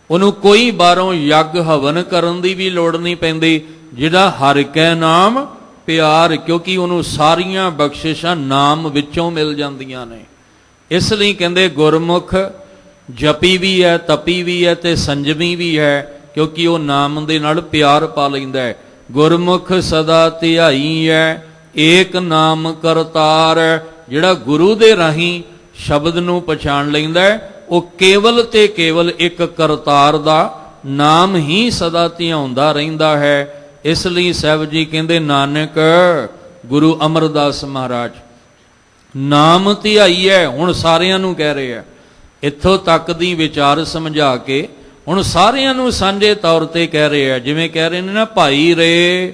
ਉਹਨੂੰ ਕੋਈ ਬਾਹਰੋਂ ਯੱਗ ਹਵਨ ਕਰਨ ਦੀ ਵੀ ਲੋੜ ਨਹੀਂ ਪੈਂਦੀ। ਜਿਹੜਾ ਹਰਿ ਕੈ ਨਾਮ ਪਿਆਰ, ਕਿਉਂਕਿ ਉਹਨੂੰ ਸਾਰੀਆਂ ਬਖਸ਼ਿਸ਼ਾਂ ਨਾਮ ਵਿੱਚੋਂ ਮਿਲ ਜਾਂਦੀਆਂ ਨੇ। ਇਸ ਲਈ ਕਹਿੰਦੇ ਗੁਰਮੁਖ ਜਪੀ ਵੀ ਹੈ, ਤਪੀ ਵੀ ਹੈ ਤੇ ਸੰਜਮੀ ਵੀ ਹੈ, ਕਿਉਂਕਿ ਉਹ ਨਾਮ ਦੇ ਨਾਲ ਪਿਆਰ ਪਾ ਲੈਂਦਾ ਹੈ। ਗੁਰਮੁਖ ਸਦਾ ਧਿਆਈ ਹੈ, ਏਕ ਨਾਮ ਕਰਤਾਰ। ਜਿਹੜਾ ਗੁਰੂ ਦੇ ਰਾਹੀਂ ਸ਼ਬਦ ਨੂੰ ਪਛਾਣ ਲੈਂਦਾ ਹੈ, ਉਹ ਕੇਵਲ ਤੇ ਕੇਵਲ ਇੱਕ ਕਰਤਾਰ ਦਾ ਨਾਮ ਹੀ ਸਦਾ ਧਿਆਉਂਦਾ ਰਹਿੰਦਾ ਹੈ। ਇਸ ਲਈ ਸਾਹਿਬ ਜੀ ਕਹਿੰਦੇ, ਨਾਨਕ ਗੁਰੂ ਅਮਰਦਾਸ ਮਹਾਰਾਜ ਨਾਮ ਧਿਆਈਐ। ਹੁਣ ਸਾਰਿਆਂ ਨੂੰ ਕਹਿ ਰਹੇ ਆ, ਇੱਥੋਂ ਤੱਕ ਦੀ ਵਿਚਾਰ ਸਮਝਾ ਕੇ ਹੁਣ ਸਾਰਿਆਂ ਨੂੰ ਸਾਂਝੇ ਤੌਰ ਤੇ ਕਹਿ ਰਹੇ ਆ। ਜਿਵੇਂ ਕਹਿ ਰਹੇ ਨੇ ਨਾ, ਭਾਈ ਰੇ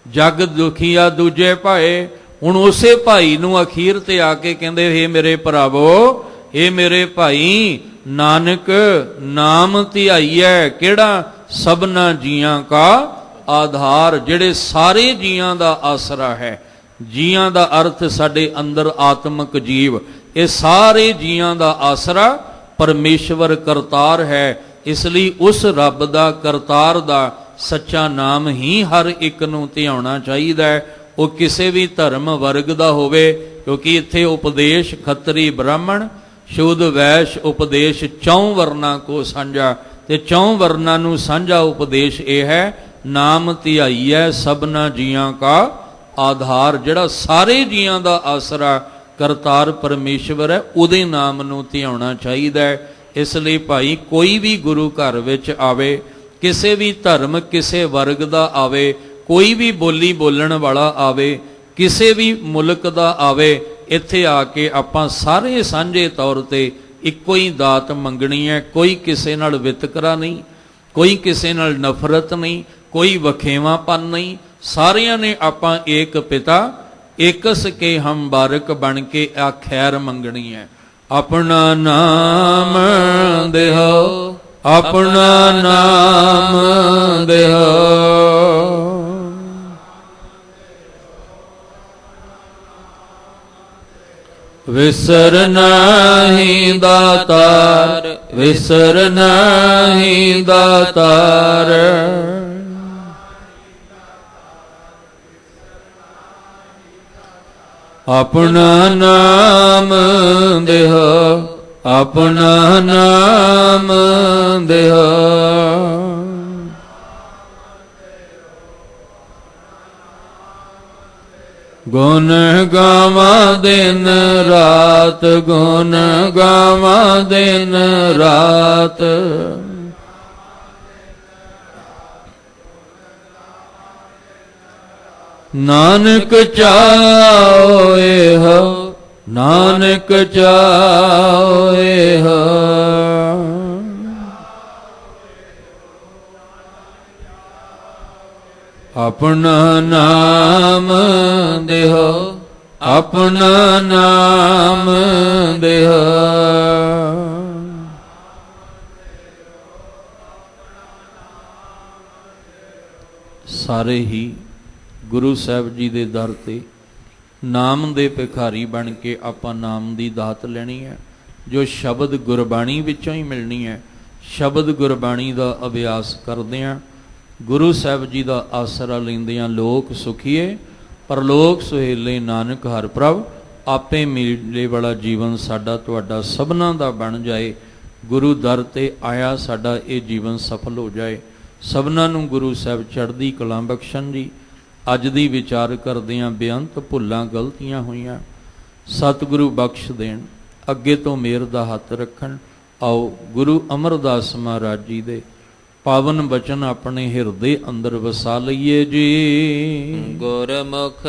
ਜਗ ਦੁਖੀਆ ਦੂਜੇ ਭਾਏ। ਹੁਣ ਉਸੇ ਭਾਈ ਨੂੰ ਅਖੀਰ ਤੇ ਆ ਕੇ ਕਹਿੰਦੇ, ਹੇ ਮੇਰੇ ਭਰਾਵੋ, ਹੇ ਮੇਰੇ ਭਾਈ, ਨਾਨਕ ਨਾਮ ਧਿਆਈਐ। ਕਿਹੜਾ? ਸਭਨਾ ਜੀਆਂ ਕਾ ਆਧਾਰ, ਜਿਹੜੇ ਸਾਰੇ ਜੀਆਂ ਦਾ ਆਸਰਾ ਹੈ। ਜੀਆਂ ਦਾ ਅਰਥ ਸਾਡੇ ਅੰਦਰ ਆਤਮਿਕ ਜੀਵ, ਇਹ ਸਾਰੇ ਜੀਆਂ ਦਾ ਆਸਰਾ ਪਰਮੇਸ਼ਵਰ ਕਰਤਾਰ ਹੈ। ਇਸ ਲਈ ਉਸ ਰੱਬ ਦਾ, ਕਰਤਾਰ ਦਾ ਸੱਚਾ ਨਾਮ ਹੀ ਹਰ ਇੱਕ ਨੂੰ ਧਿਆਉਣਾ ਚਾਹੀਦਾ ਹੈ। ਉਹ ਕਿਸੇ ਵੀ ਧਰਮ ਵਰਗ ਦਾ ਹੋਵੇ, ਕਿਉਂਕਿ ਇੱਥੇ ਉਪਦੇਸ਼ ਖੱਤਰੀ ਬ੍ਰਾਹਮਣ ਸ਼ੂਦ ਵੈਸ਼ ਉਪਦੇਸ਼ ਚੌਂ ਵਰਨਾ ਕੋ ਸਾਂਝਾ, ਤੇ ਚੌਂ ਵਰਨਾ ਨੂੰ ਸਾਂਝਾ ਉਪਦੇਸ਼ ਇਹ ਹੈ, ਨਾਮ ਧਿਆਈਐ ਸਭਨਾ ਜੀਆਂ ਕਾ ਆਧਾਰ। ਜਿਹੜਾ ਸਾਰੇ ਜੀਆਂ ਦਾ ਆਸਰਾ ਕਰਤਾਰ ਪਰਮੇਸ਼ਵਰ ਹੈ, ਉਹਦੇ ਨਾਮ ਨੂੰ ਧਿਆਉਣਾ ਚਾਹੀਦਾ ਹੈ। ਇਸ ਲਈ ਭਾਈ, ਕੋਈ ਵੀ ਗੁਰੂ ਘਰ ਵਿੱਚ ਆਵੇ, ਕਿਸੇ ਵੀ ਧਰਮ ਕਿਸੇ ਵਰਗ ਦਾ ਆਵੇ, ਕੋਈ ਵੀ ਬੋਲੀ ਬੋਲਣ ਵਾਲਾ ਆਵੇ, ਕਿਸੇ ਵੀ ਮੁਲਕ ਦਾ ਆਵੇ, ਇੱਥੇ ਆ ਕੇ ਆਪਾਂ ਸਾਰੇ ਸਾਂਝੇ ਤੌਰ ਤੇ ਇੱਕੋ ਹੀ ਦਾਤ ਮੰਗਣੀ ਹੈ। ਕੋਈ ਕਿਸੇ ਨਾਲ ਵਿਤਕਰਾ ਨਹੀਂ, ਕੋਈ ਕਿਸੇ ਨਾਲ ਨਫ਼ਰਤ ਨਹੀਂ, ਕੋਈ ਵਖੇਵਾਂਪਨ ਨਹੀਂ। ਸਾਰਿਆਂ ਨੇ ਆਪਾਂ ਏਕ ਪਿਤਾ एकस के हम बारक बन के आ खैर मंगनी है। अपना नाम देहो, अपना नाम देहो। विसर नाही दातार, विसर नाही दातार। अपना नाम देहो, अपना नाम देहो। गुण गावा दिन रात, गुण गावा दिन रात। नानक चाओ हो, नानक चाओ हो। अपना नाम देहो, अपना नाम देहो। सारे ही गुरु साहब जी दे दर ते नाम दे भिखारी बन के आपां नाम दी दात लेनी है, जो शब्द गुरबाणी विचों ही मिलनी है। शब्द गुरबाणी दा अभ्यास करदिआं, गुरु साहब जी दा आसरा लैंदिआं लोक सुखीए, परलोक सुहेले नानक हर प्रभ। आपे मिले वाला जीवन साडा तुहाडा सबना दा बन जाए। गुरु दर ते आया साडा ये जीवन सफल हो जाए। सबना नूं गुरु साहब चढ़दी कला बख्शण जी। अज दी विचार करदिआं बेअंत भुल्लां गलतियां होईआं, सतगुरु बख्श देण, अगे तो मेहर दा हथ रखण। आओ गुरु अमरदास महाराज जी दे पावन बचन अपने हिरदे अंदर वसा लईए जी। गुरमुख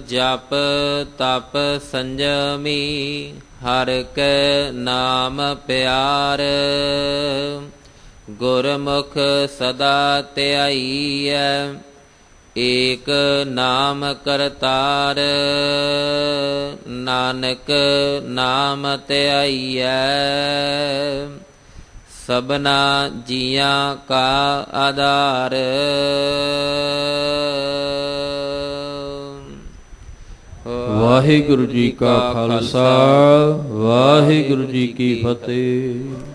जप तप संजमी, हर के नाम प्यार। गुरमुख सदा ध्याईऐ, एक नाम करतार। नानक नाम ध्याईऐ, सबना जियां का आधार। वाहिगुरु जी का खालसा, वाहिगुरु जी की फतेह।